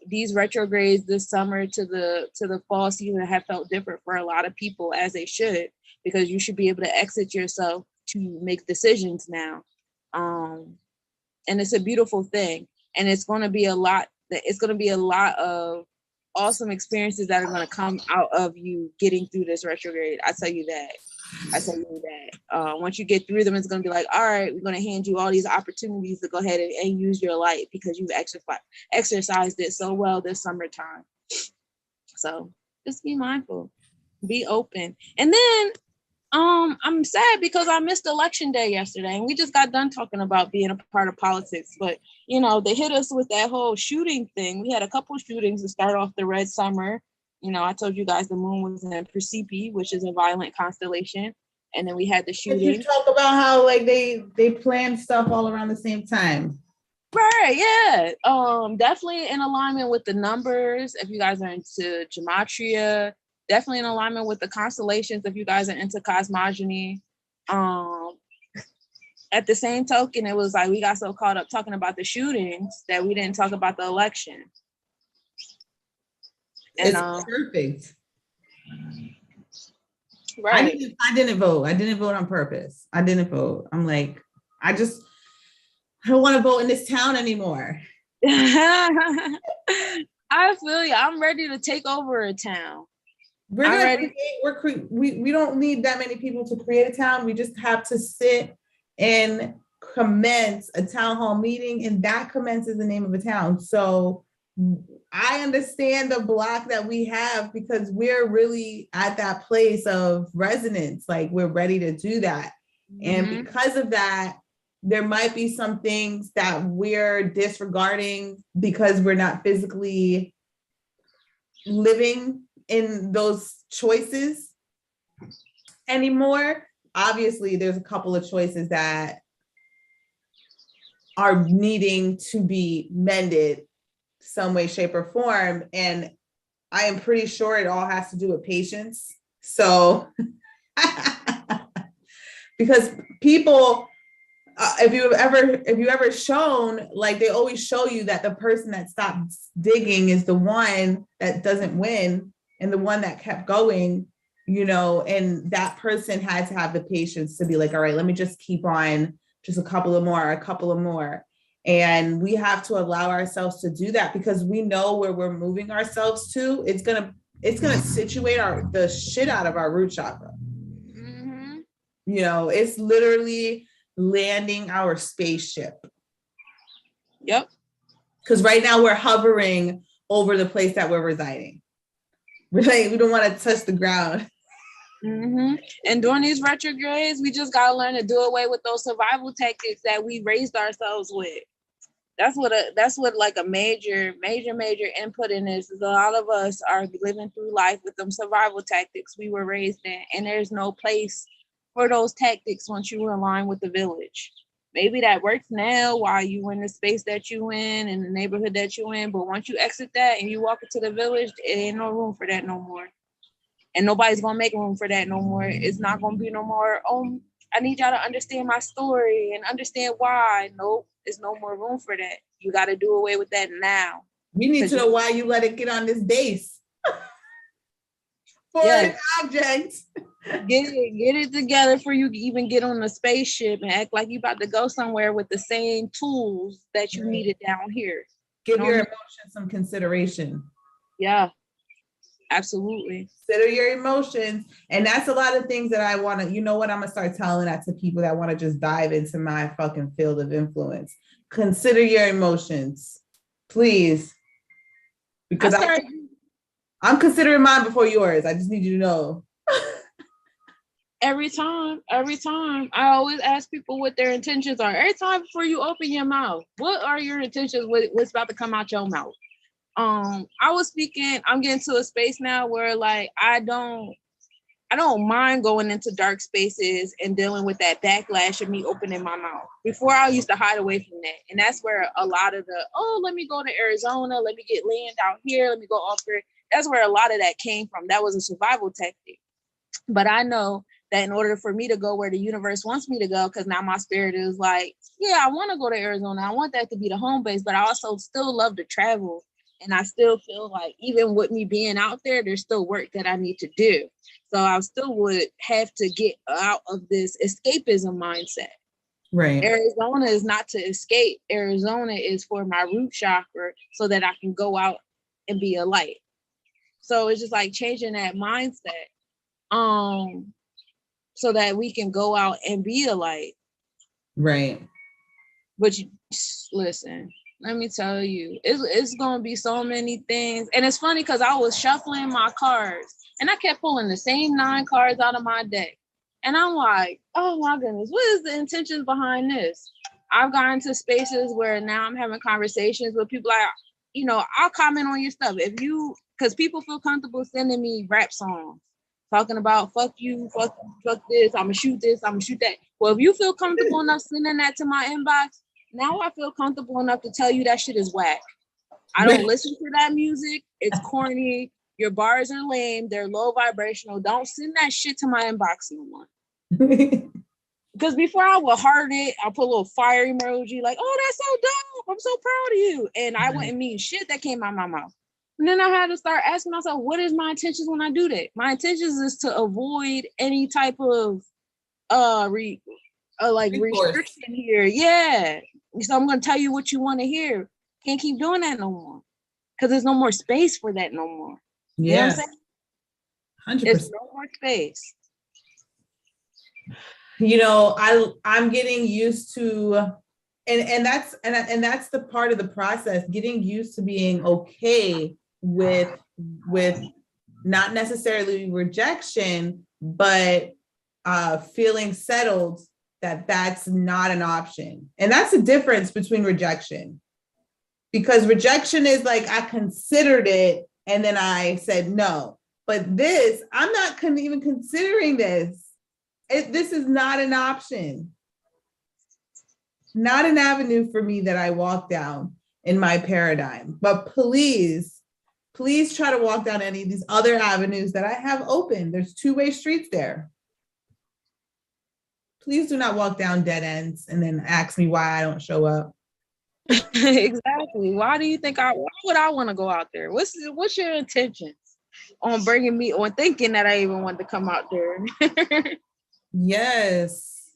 These retrogrades this summer to the fall season have felt different for a lot of people, as they should, because you should be able to exit yourself to make decisions now. And it's a beautiful thing. And it's going to be a lot of awesome experiences that are going to come out of you getting through this retrograde. I tell you that. Once you get through them, it's going to be like, all right, we're going to hand you all these opportunities to go ahead and use your light, because you've exercised it so well this summertime. So just be mindful, be open. And then I'm sad because I missed election day yesterday, and we just got done talking about being a part of politics. But they hit us with that whole shooting thing. We had a couple of shootings to start off the red summer. I told you guys the moon was in Persepi, which is a violent constellation, and then we had the shooting. You talk about how like they plan stuff all around the same time. Right, yeah. Definitely in alignment with the numbers. If you guys are into gematria, definitely in alignment with the constellations if you guys are into cosmogony. At the same token, it was like we got so caught up talking about the shootings that we didn't talk about the election. And it's perfect. Right. I didn't vote. I didn't vote on purpose. I didn't vote. I'm like, I don't want to vote in this town anymore. I feel you. I'm ready to take over a town. We don't need that many people to create a town. We just have to sit and commence a town hall meeting, and that commences the name of a town. So I understand the block that we have, because we're really at that place of resonance. Like we're ready to do that. Mm-hmm. And because of that, there might be some things that we're disregarding because we're not physically living in those choices anymore. Obviously, there's a couple of choices that are needing to be mended some way, shape, or form. And I am pretty sure it all has to do with patience. So, because people, if you ever shown, like they always show you that the person that stops digging is the one that doesn't win, and the one that kept going, and that person had to have the patience to be like, all right, let me just keep on just a couple of more, a couple of more. And we have to allow ourselves to do that because we know where we're moving ourselves to. It's gonna situate the shit out of our root chakra. Mm-hmm. You know, it's literally landing our spaceship. Yep. Because right now we're hovering over the place that we're residing. We're like, we don't want to touch the ground. Mm-hmm. And during these retrogrades, we just gotta learn to do away with those survival tactics that we raised ourselves with. That's what like a major input in this is. A lot of us are living through life with them survival tactics we were raised in, and there's no place for those tactics once you align with the village. Maybe that works now while you in the space that you in and the neighborhood that you in, but once you exit that and you walk into the village, it ain't no room for that no more. And nobody's gonna make room for that no more. It's not gonna be no more, oh, I need y'all to understand my story and understand why. Nope, there's no more room for that. You gotta do away with that now. We need to know why you let it get on this base. For an object. Get it together before you even get on the spaceship and act like you about to go somewhere with the same tools that you needed down here. Give your emotions some consideration. Yeah. Absolutely. Consider your emotions. And that's a lot of things that I want to, you know what, I'm going to start telling that to people that want to just dive into my fucking field of influence. Consider your emotions, please. Because I'm considering mine before yours. I just need you to know. Every time. I always ask people what their intentions are. Every time before you open your mouth, what are your intentions with what's about to come out your mouth? I was speaking, I'm getting to a space now where like I don't mind going into dark spaces and dealing with that backlash of me opening my mouth. Before I used to hide away from that. And that's where a lot of the, let me go to Arizona, let me get land out here, let me go off here. That's where a lot of that came from. That was a survival tactic. But I know that in order for me to go where the universe wants me to go, because now my spirit is like, yeah, I want to go to Arizona. I want that to be the home base, but I also still love to travel. And I still feel like even with me being out there, there's still work that I need to do. So I still would have to get out of this escapism mindset. Right. Arizona is not to escape. Arizona is for my root chakra so that I can go out and be a light. So it's just like changing that mindset so that we can go out and be a light. Right. But listen, let me tell you, it's going to be so many things. And it's funny because I was shuffling my cards and I kept pulling the same 9 cards out of my deck. And I'm like, oh my goodness, what is the intentions behind this? I've gotten to spaces where now I'm having conversations with people like, you know, I'll comment on your stuff. Because people feel comfortable sending me rap songs, talking about fuck you, fuck this, I'm gonna shoot this, I'm gonna shoot that. Well, if you feel comfortable enough sending that to my inbox, now I feel comfortable enough to tell you that shit is whack. I don't listen to that music. It's corny. Your bars are lame. They're low vibrational. Don't send that shit to my inbox no more. Because before I would heart it, I'll put a little fire emoji like, oh, that's so dope. I'm so proud of you. And I wouldn't mean shit that came out of my mouth. And then I had to start asking myself, what is my intentions when I do that? My intentions is to avoid any type of restriction here. Yeah. So I'm going to tell you what you want to hear. Can't keep doing that no more. Because there's no more space for that no more. Yeah. You know what I'm saying? 100%. There's no more space. You know, I'm getting used to, and that's the part of the process, getting used to being okay with not necessarily rejection, but feeling settled that that's not an option. And that's the difference between rejection. Because rejection is like, I considered it and then I said no. But this, I'm not even considering this. This is not an option. Not an avenue for me that I walk down in my paradigm. But please try to walk down any of these other avenues that I have open. There's 2-way streets there. Please do not walk down dead ends and then ask me why I don't show up. Exactly. Why do you think why would I want to go out there? What's your intentions on bringing me on thinking that I even want to come out there? Yes.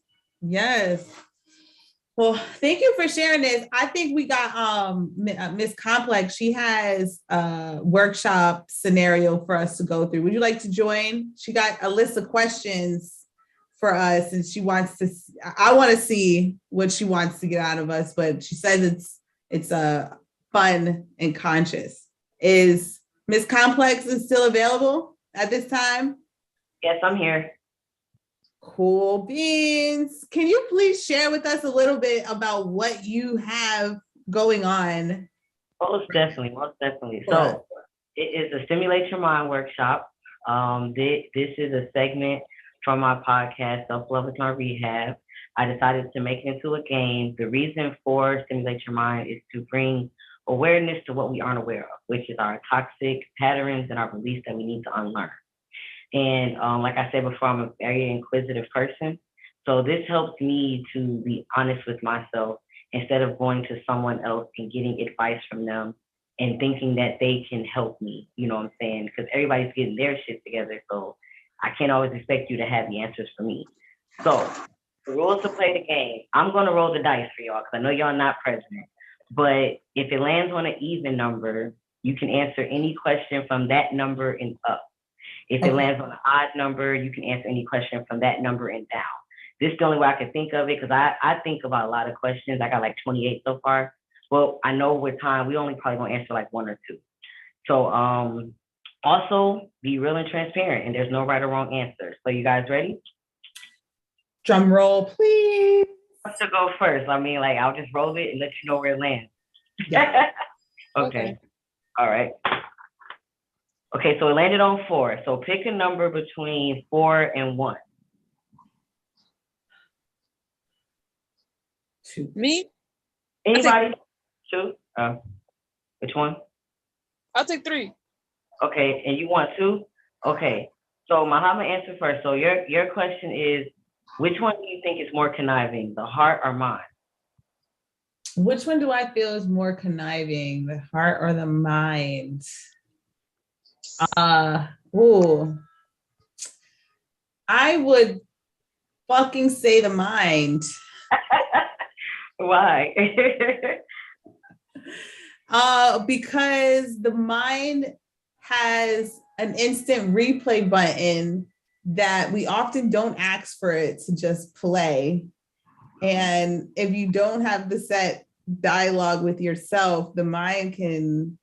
Well, thank you for sharing this. I think we got Miss Complex. She has a workshop scenario for us to go through. Would you like to join? She got a list of questions for us, and she wants to. I want to see what she wants to get out of us, but she says it's fun and conscious. Is Miss Complex is still available at this time? Yes, I'm here. Cool beans. Can you please share with us a little bit about what you have going on? Most definitely, most definitely. Sure. So it is a Stimulate Your Mind workshop. This is a segment from my podcast, Self-Love is Not Rehab. I decided to make it into a game. The reason for Stimulate Your Mind is to bring awareness to what we aren't aware of, which is our toxic patterns and our beliefs that we need to unlearn. And like I said before, I'm a very inquisitive person. So this helps me to be honest with myself instead of going to someone else and getting advice from them and thinking that they can help me. You know what I'm saying? Because everybody's getting their shit together. So I can't always expect you to have the answers for me. So the rules to play the game, I'm going to roll the dice for y'all because I know y'all not president. But if it lands on an even number, you can answer any question from that number and up. If it lands on an odd number, you can answer any question from that number and down. This is the only way I can think of it because I think about a lot of questions. I got like 28 so far. Well, I know with time, we only probably gonna answer like one or two. So also be real and transparent and there's no right or wrong answer. So you guys ready? Drum roll, please. What's to go first? I mean, like I'll just roll it and let you know where it lands. Yeah. Okay. All right. Okay, so it landed on 4. So pick a number between 4 and 1. 2. Me? Anybody? 2? Which one? I'll take 3. Okay, and you want 2? Okay. So Muhammad answer first. So your question is, which one do you think is more conniving, the heart or mind? Which one do I feel is more conniving, the heart or the mind? Ooh. I would fucking say the mind. Why? Because the mind has an instant replay button that we often don't ask for it to just play. And if you don't have the set dialogue with yourself, the mind can,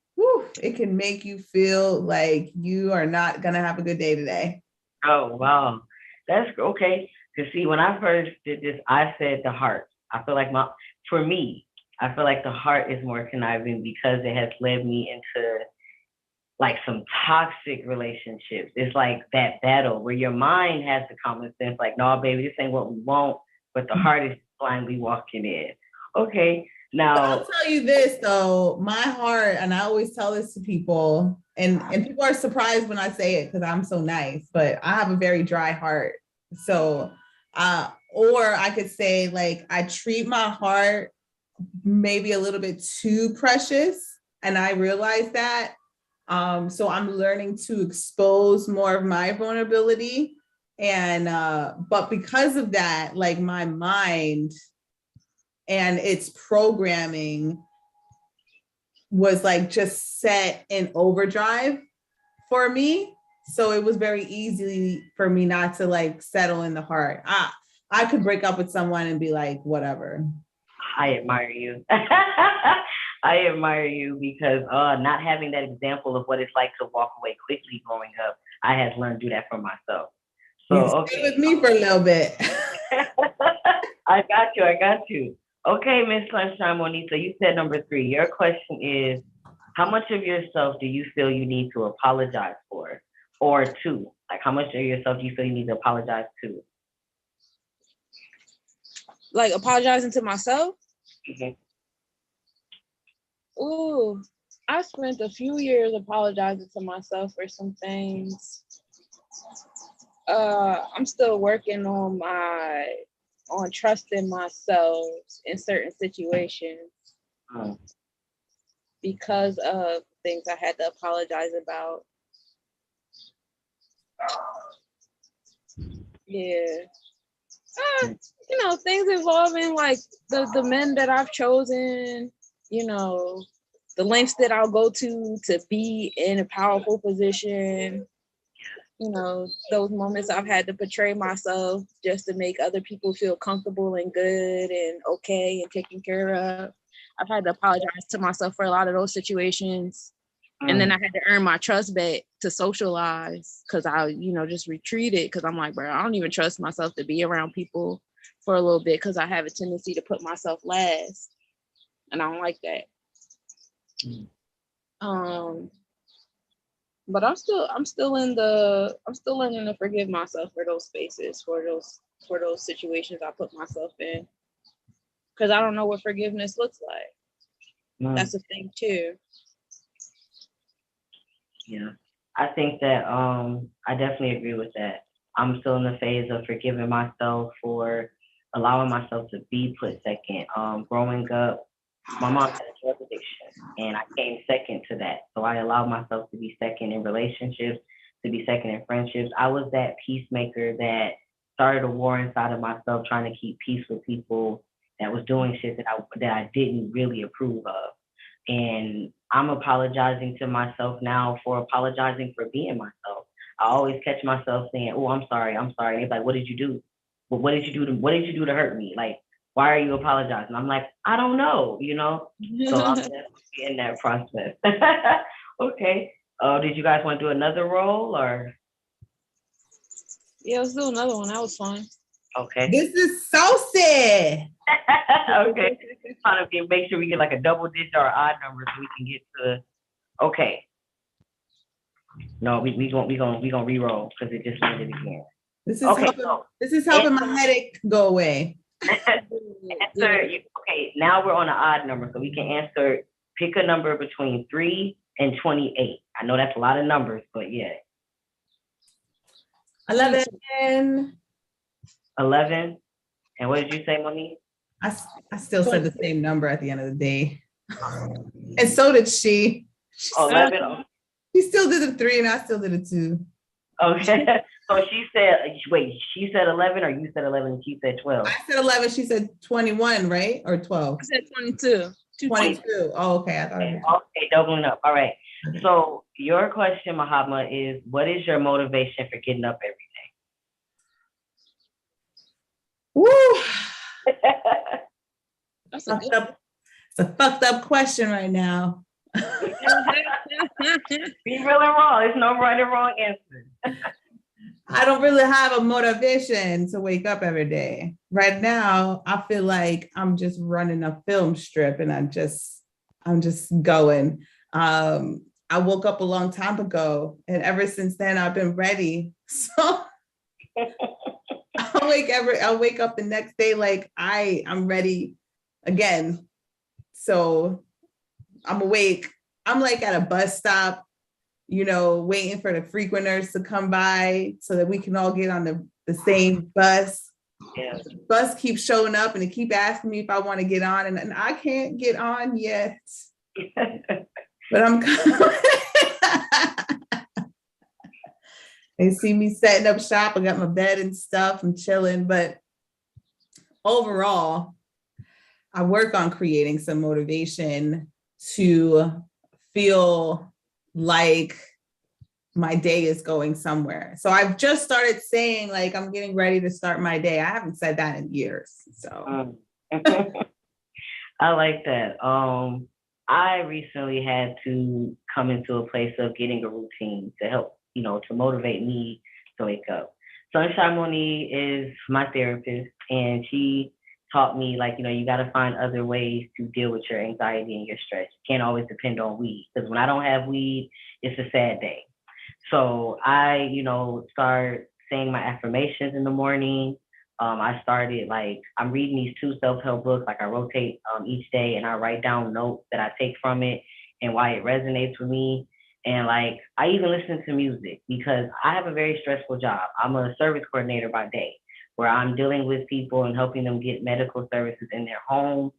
it can make you feel like you are not gonna have a good day today. Oh, wow. That's okay. Because see, when I first did this, I said the heart. I feel like for me, I feel like the heart is more conniving because it has led me into like some toxic relationships. It's like that battle where your mind has the common sense, like, no, baby, this ain't what we want, but the heart is blindly walking in. Okay, now I'll tell you this though, my heart, and I always tell this to people, and people are surprised when I say it because I'm so nice, but I have a very dry heart. So, or I could say like I treat my heart maybe a little bit too precious, and I realize that. So I'm learning to expose more of my vulnerability, and but because of that, like my mind and its programming was like just set in overdrive for me. So it was very easy for me not to like settle in the heart. I could break up with someone and be like, whatever. I admire you. I admire you because not having that example of what it's like to walk away quickly growing up, I had to learn to do that for myself. So okay, stay with me for a little bit. I got you. Okay, Miss Sunshine Monita, you said number 3. Your question is, how much of yourself do you feel you need to apologize for? Or to? Like, how much of yourself do you feel you need to apologize to? Like apologizing to myself? Mm-hmm. Ooh, I spent a few years apologizing to myself for some things. I'm still working on trusting myself in certain situations because of things I had to apologize about. Yeah. Things involving like the men that I've chosen, the lengths that I'll go to be in a powerful position, those moments I've had to portray myself just to make other people feel comfortable and good and okay and taken care of. I've had to apologize to myself for a lot of those situations. And then I had to earn my trust back to socialize because I, just retreated because I'm like, bro, I don't even trust myself to be around people for a little bit because I have a tendency to put myself last. And I don't like that. But I'm still learning to forgive myself for those spaces, for those situations I put myself in. Because I don't know what forgiveness looks like. That's a thing too. Yeah, I think that I definitely agree with that. I'm still in the phase of forgiving myself for allowing myself to be put second. Growing up, my mom had a drug addiction, and I came second to that. So I allowed myself to be second in relationships, to be second in friendships. I was that peacemaker that started a war inside of myself, trying to keep peace with people that was doing shit that I didn't really approve of. And I'm apologizing to myself now for apologizing for being myself. I always catch myself saying, "Oh, I'm sorry, I'm sorry." It's like, "What did you do? Well, what did you do to hurt me? Like, why are you apologizing?" I'm like, "I don't know, So I'm definitely in that process. Okay. Did you guys want to do another role or? Yeah, let's do another one. That was fun. Okay. This is so sad. Okay. Trying to make sure we get like a double digit or odd number so we can get to. Okay. No, we gonna re-roll because it just ended again. This is Okay, helping my headache go away. Okay, now we're on an odd number, so we can answer. Pick a number between 3 and 28. I know that's a lot of numbers, but yeah. 11. 11. And what did you say, Monique? I still said the same number at the end of the day. And so did she. 11. She still did a 3 and I still did a 2. Okay. So she said, wait, she said 11 or you said 11 and she said 12? I said 11, she said 21, right? Or 12? I said 22. 22. Oh, okay. I thought okay, doubling up. All right. So your question, Mahatma, is what is your motivation for getting up every day? Woo! That's it's a fucked up question right now. Be really wrong. There's no right or wrong answer. I don't really have a motivation to wake up every day. Right now, I feel like I'm just running a film strip and I'm just going. I woke up a long time ago and ever since then I've been ready. So I'll wake up the next day like I'm ready again. So I'm awake. I'm like at a bus stop, waiting for the frequenters to come by so that we can all get on the same bus. Yeah. The bus keeps showing up and they keep asking me if I want to get on and I can't get on yet. But I'm they see me setting up shop. I got my bed and stuff. I'm chilling. But overall, I work on creating some motivation to feel like my day is going somewhere. So I've just started saying like, I'm getting ready to start my day. I haven't said that in years. So I like that. I recently had to come into a place of getting a routine to help, to motivate me to wake up. Sunshine Moni is my therapist and she taught me like, you got to find other ways to deal with your anxiety and your stress. You can't always depend on weed because when I don't have weed, it's a sad day. So I, start saying my affirmations in the morning. I started I'm reading these 2 self-help books. Like I rotate each day and I write down notes that I take from it and why it resonates with me. And I even listen to music because I have a very stressful job. I'm a service coordinator by day, where I'm dealing with people and helping them get medical services in their home.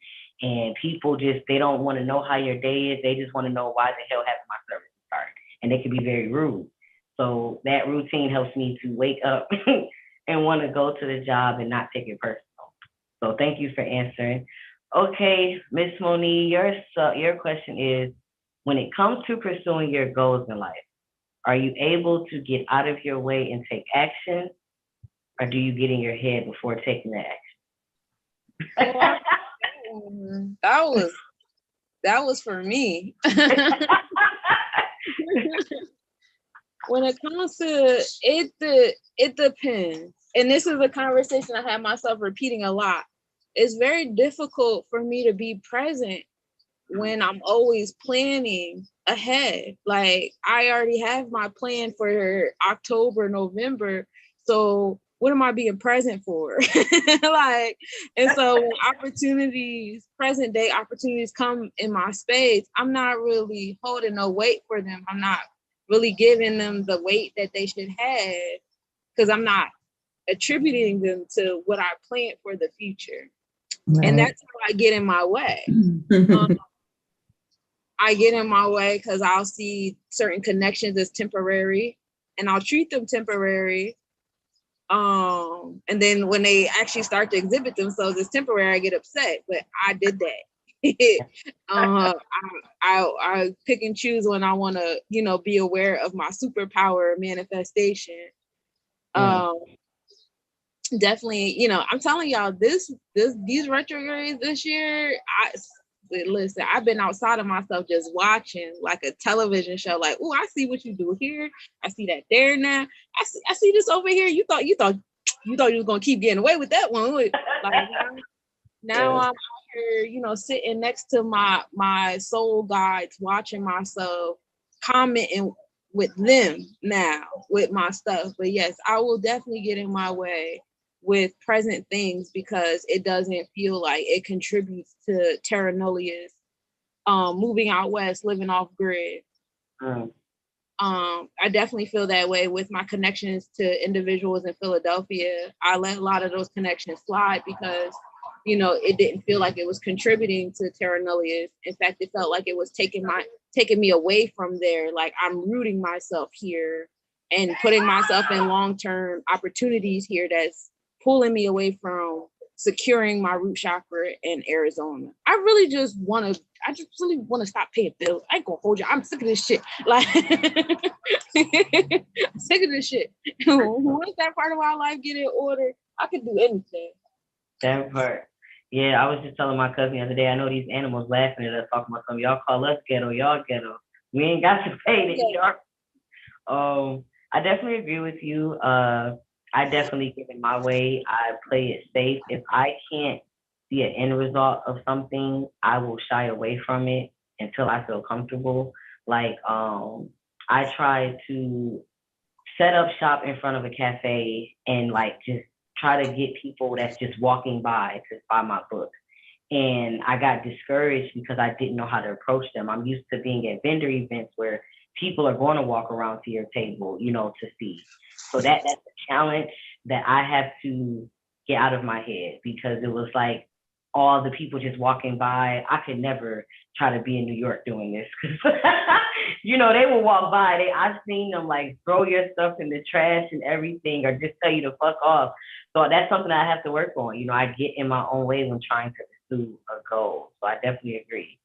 And people they don't want to know how your day is. They just want to know why the hell haven't my service started. And they can be very rude. So that routine helps me to wake up and want to go to the job and not take it personal. So thank you for answering. Okay, Miss Monique, your question is, when it comes to pursuing your goals in life, are you able to get out of your way and take action, or do you get in your head before taking the action? That was for me. When it comes to it, it depends. And this is a conversation I have myself repeating a lot. It's very difficult for me to be present when I'm always planning ahead. Like, I already have my plan for October, November. So what am I being present for? Like, and so when opportunities, present day opportunities come in my space, I'm not really holding no weight for them. I'm not really giving them the weight that they should have, because I'm not attributing them to what I planned for the future. Right. And that's how I get in my way. I get in my way because I'll see certain connections as temporary, and I'll treat them temporary. And then when they actually start to exhibit themselves as temporary, I get upset. But I did that. I pick and choose when I want to, be aware of my superpower manifestation. Definitely, I'm telling y'all, these retrogrades this year, listen, I've been outside of myself just watching like a television show. Like, oh, I see what you do here. I see that there now. I see this over here. You thought you was gonna keep getting away with that one. Like, now I'm out here, sitting next to my soul guides, watching myself, commenting with them now with my stuff. But yes, I will definitely get in my way with present things because it doesn't feel like it contributes to Terra Nullius moving out west, living off grid. I definitely feel that way with my connections to individuals in Philadelphia. I let a lot of those connections slide because, it didn't feel like it was contributing to Terra Nullius. In fact, it felt like it was taking me away from there. Like, I'm rooting myself here and putting myself in long-term opportunities here that's pulling me away from securing my root chakra in Arizona. I just really want to stop paying bills. I ain't gonna hold you. I'm sick of this shit. Like, I'm sick of this shit. Once that part of my life get in order, I can do anything. That part. Yeah, I was just telling my cousin the other day, I know these animals laughing at us, talking about something. Y'all call us ghetto, y'all ghetto. We ain't got to pay the ER. I definitely agree with you. I definitely get in my way. I play it safe. If I can't see an end result of something, I will shy away from it until I feel comfortable. Like, I try to set up shop in front of a cafe and like just try to get people that's just walking by to buy my book. And I got discouraged because I didn't know how to approach them. I'm used to being at vendor events where people are going to walk around to your table, to see. So that's a challenge that I have to get out of my head because it was like all the people just walking by. I could never try to be in New York doing this because, they will walk by. I've seen them like throw your stuff in the trash and everything or just tell you to fuck off. So that's something I have to work on. I get in my own way when trying to pursue a goal. So I definitely agree.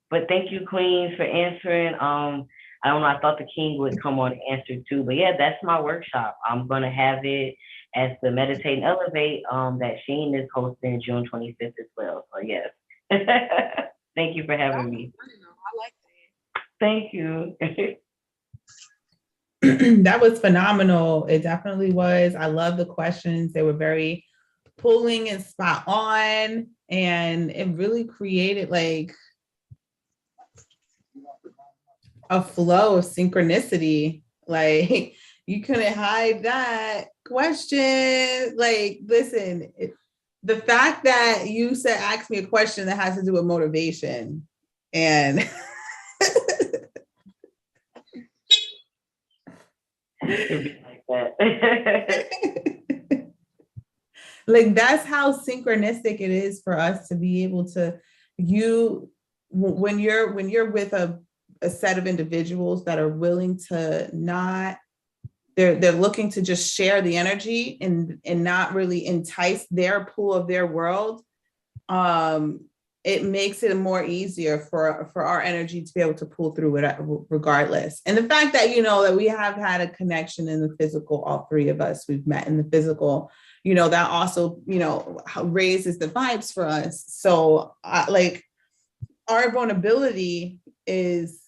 But thank you, Queens, for answering. I don't know, I thought the King would come on and answer too. But yeah, that's my workshop. I'm going to have it as the Meditate and Elevate that Sheen is hosting June 25th as well. So yes. Thank you for having me. I like that. Thank you. That was phenomenal. It definitely was. I love the questions. They were very pulling and spot on. And it really created like a flow of synchronicity. Like, you couldn't hide that question. Like, listen, the fact that you said, ask me a question that has to do with motivation and Like that. Like, that's how synchronistic it is for us to be able to, when you're with a set of individuals that are willing to not they're looking to just share the energy and not really entice their pool of their world, it makes it more easier for our energy to be able to pull through it regardless. And the fact that, that we have had a connection in the physical, all three of us, we've met in the physical, that also, raises the vibes for us. So like our vulnerability is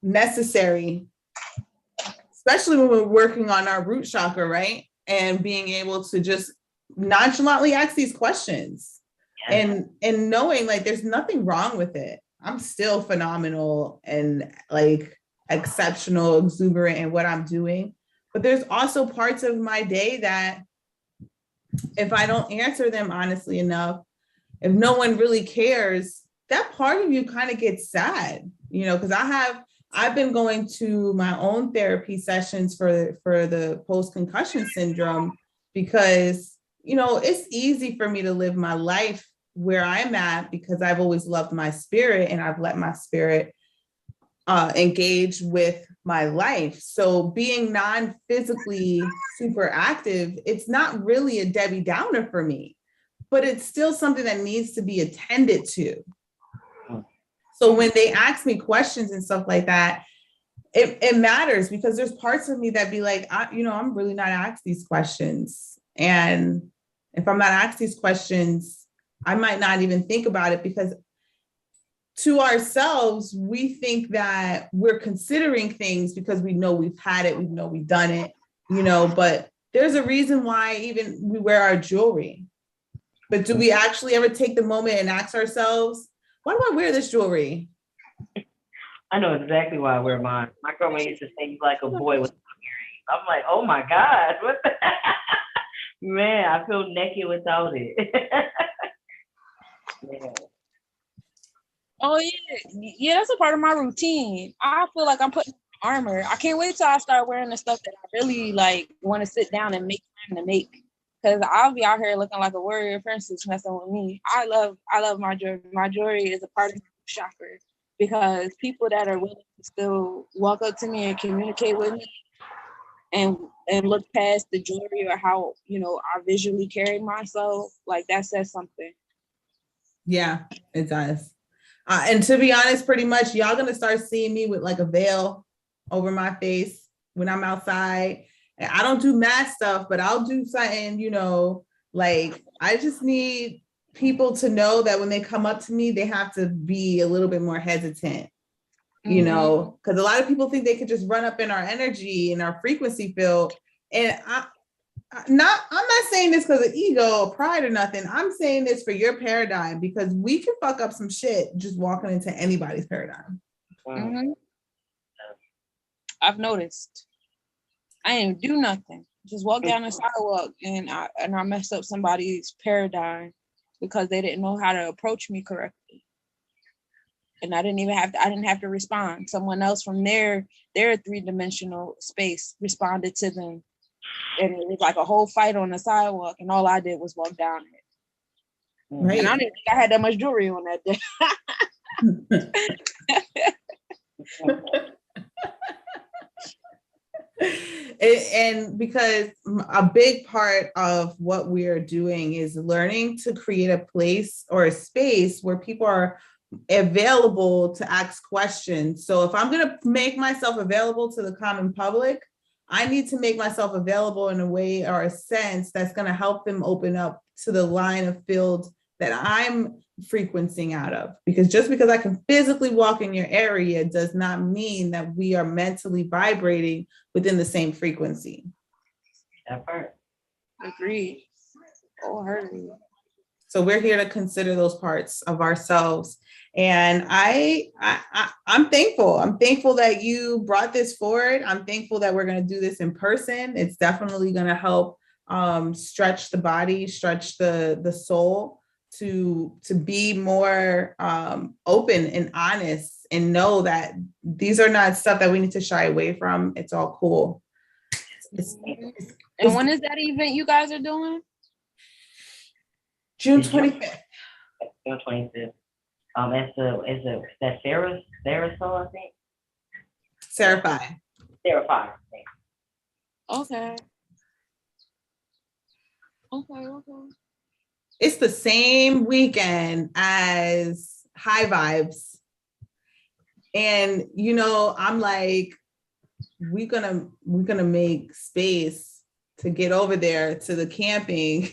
necessary, especially when we're working on our root chakra, right? And being able to just nonchalantly ask these questions and knowing like there's nothing wrong with it. I'm still phenomenal and like exceptional, exuberant in what I'm doing. But there's also parts of my day that if I don't answer them honestly enough, if no one really cares, that part of you kind of gets sad, because I've been going to my own therapy sessions for the post-concussion syndrome because, it's easy for me to live my life where I'm at because I've always loved my spirit and I've let my spirit engage with my life. So being non-physically super active, it's not really a Debbie Downer for me, but it's still something that needs to be attended to. So when they ask me questions and stuff like that, it matters because there's parts of me that be like, I'm really not asked these questions. And if I'm not asked these questions, I might not even think about it because to ourselves, we think that we're considering things because we know we've had it, we know we've done it, but there's a reason why even we wear our jewelry. But do we actually ever take the moment and ask ourselves, why do I wear this jewelry? I know exactly why I wear mine. My grandma used to say you like a boy with earrings. I'm like, oh my God, what the man, I feel naked without it. Yeah. Oh yeah, that's a part of my routine. I feel like I'm putting on armor. I can't wait till I start wearing the stuff that I really like want to sit down and make time to make. Because I'll be out here looking like a warrior princess messing with me. I love my jewelry. My jewelry is a part of my chakra because people that are willing to still walk up to me and communicate with me and look past the jewelry or how I visually carry myself, like that says something. Yeah, it does. And to be honest, pretty much y'all gonna start seeing me with like a veil over my face when I'm outside. And I don't do mad stuff, but I'll do something, like I just need people to know that when they come up to me, they have to be a little bit more hesitant, because a lot of people think they could just run up in our energy and our frequency field. And I'm not saying this because of ego or pride or nothing. I'm saying this for your paradigm because we can fuck up some shit just walking into anybody's paradigm. Mm-hmm. I've noticed. I didn't do nothing. Just walk down the sidewalk and I messed up somebody's paradigm because they didn't know how to approach me correctly. And I didn't have to respond. Someone else from their three-dimensional space responded to them. And it was like a whole fight on the sidewalk, and all I did was walk down it. Right. And I didn't think I had that much jewelry on that day. And because a big part of what we're doing is learning to create a place or a space where people are available to ask questions. So if I'm going to make myself available to the common public, I need to make myself available in a way or a sense that's going to help them open up to the line of field that I'm frequencing out of. Because just because I can physically walk in your area does not mean that we are mentally vibrating within the same frequency. That part. Agreed. Wholeheartedly. So we're here to consider those parts of ourselves. And I'm thankful. I'm thankful that you brought this forward. I'm thankful that we're going to do this in person. It's definitely going to help stretch the body, stretch the soul to be more open and honest and know that these are not stuff that we need to shy away from. It's all cool. And when is that event you guys are doing? June 25th. June 25th. It's that Sarah Soul, I think. Sarah Phi. Sarah Phi. Okay. Okay. It's the same weekend as High Vibes. And I'm like, we're gonna make space to get over there to the camping.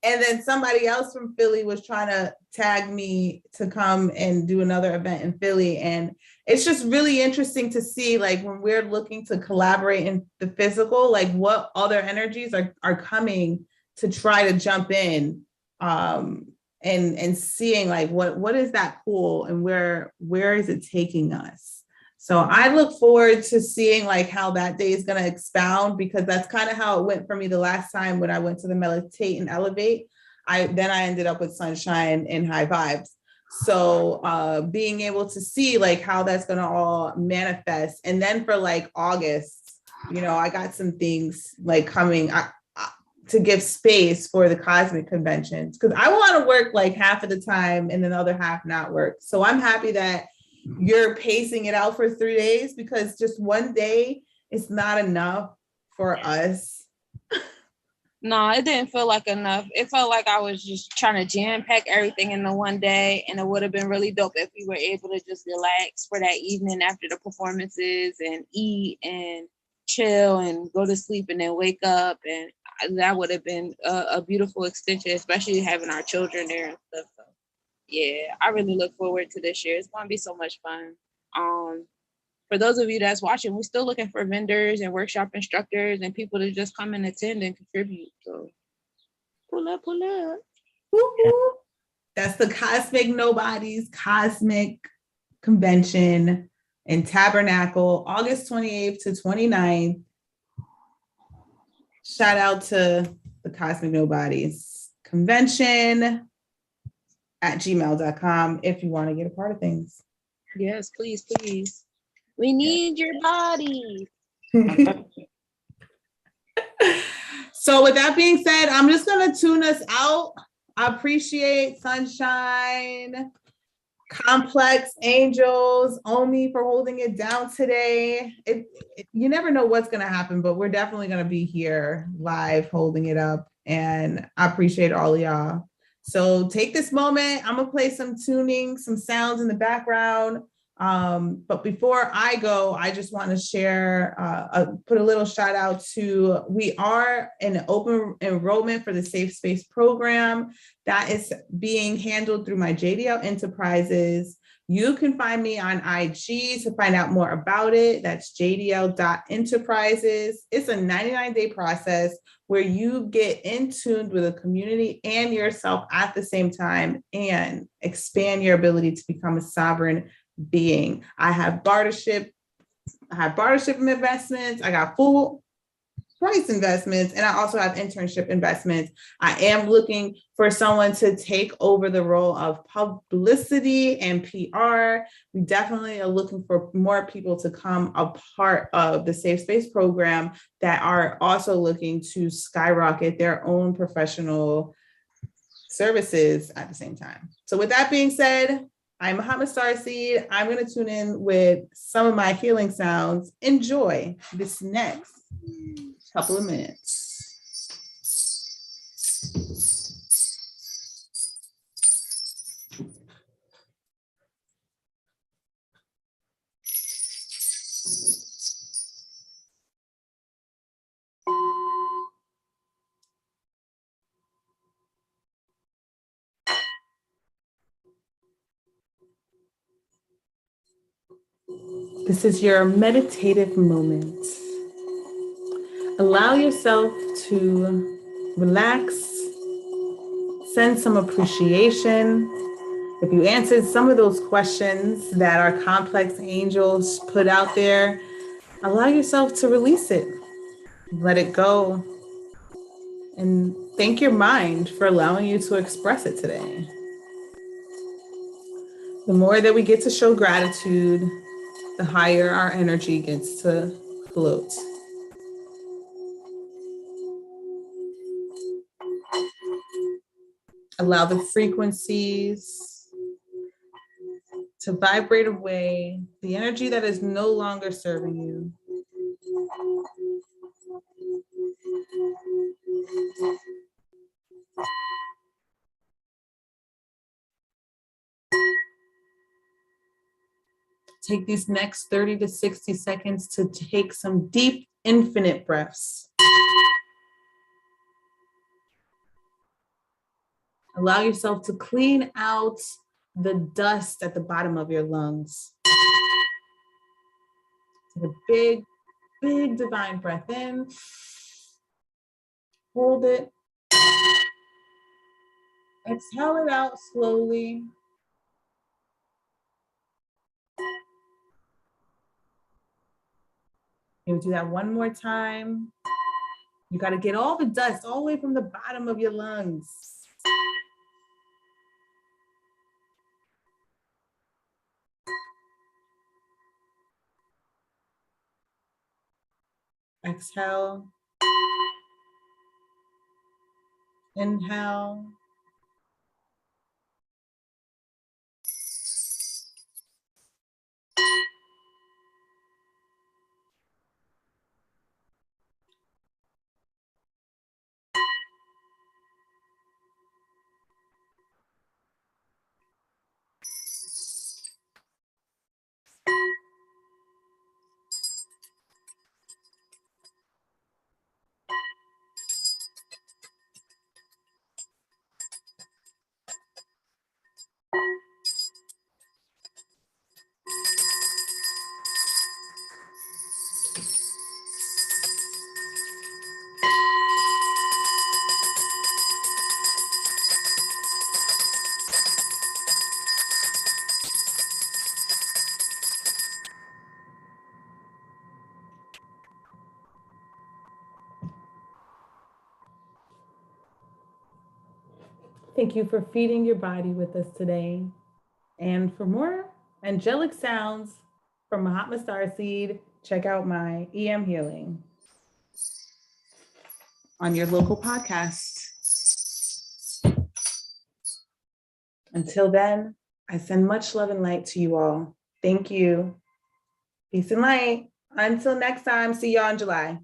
And then somebody else from Philly was trying to tag me to come and do another event in Philly. And it's just really interesting to see, like, when we're looking to collaborate in the physical, like what other energies are coming to try to jump in, and seeing like what is that pool and where is it taking us. So I look forward to seeing like how that day is going to expound, because that's kind of how it went for me the last time when I went to the Meditate and Elevate. I ended up with Sunshine and High Vibes. So being able to see like how that's going to all manifest. And then for like August, I got some things like coming to give space for the cosmic conventions, because I want to work like half of the time and then the other half not work. So I'm happy that you're pacing it out for 3 days, because just one day is not enough for us. No, it didn't feel like enough. It felt like I was just trying to jam pack everything in the one day, and it would have been really dope if we were able to just relax for that evening after the performances and eat and chill and go to sleep and then wake up, and that would have been a beautiful extension, especially having our children there and stuff. So yeah, I really look forward to this year. It's going to be so much fun. For those of you that's watching, we're still looking for vendors and workshop instructors and people to just come and attend and contribute. So pull up. Woo-hoo. That's the Cosmic Nobodies Cosmic Convention in Tabernacle, August 28th to 29th. Shout out to the Cosmic Nobodies Convention at gmail.com if you want to get a part of things. Yes, please. We need your body. So with that being said, I'm just going to tune us out. I appreciate Sunshine, Complex Angels, Omi for holding it down today. You never know what's going to happen, but we're definitely going to be here live holding it up. And I appreciate all of y'all. So take this moment. I'm going to play some tuning, some sounds in the background. But before I go, I just want to share, put a little shout out to, we are in open enrollment for the Safe Space program that is being handled through my JDL Enterprises. You can find me on IG to find out more about it. That's jdl.enterprises. It's a 99-day process where you get in tune with a community and yourself at the same time and expand your ability to become a sovereign being. I have bartership investments. I got full price investments, and I also have internship investments. I am looking for someone to take over the role of publicity and PR. We definitely are looking for more people to come a part of the Safe Space program that are also looking to skyrocket their own professional services at the same time. So with that being said, I'm Muhammad Starseed. I'm going to tune in with some of my healing sounds. Enjoy this next couple of minutes. This is your meditative moment. Allow yourself to relax, send some appreciation. If you answered some of those questions that our complex angels put out there, allow yourself to release it. Let it go. And thank your mind for allowing you to express it today. The more that we get to show gratitude, the higher our energy gets to float. Allow the frequencies to vibrate away, the energy that is no longer serving you. Take these next 30 to 60 seconds to take some deep, infinite breaths. Allow yourself to clean out the dust at the bottom of your lungs. Take a big, big divine breath in. Hold it. Exhale it out slowly. You'll do that one more time. You got to get all the dust all the way from the bottom of your lungs. Exhale. Inhale. Thank you for feeding your body with us today. And for more angelic sounds from Mahatma Starseed, check out my EM Healing on your local podcast. Until then, I send much love and light to you all. Thank you. Peace and light. Until next time, see y'all in July.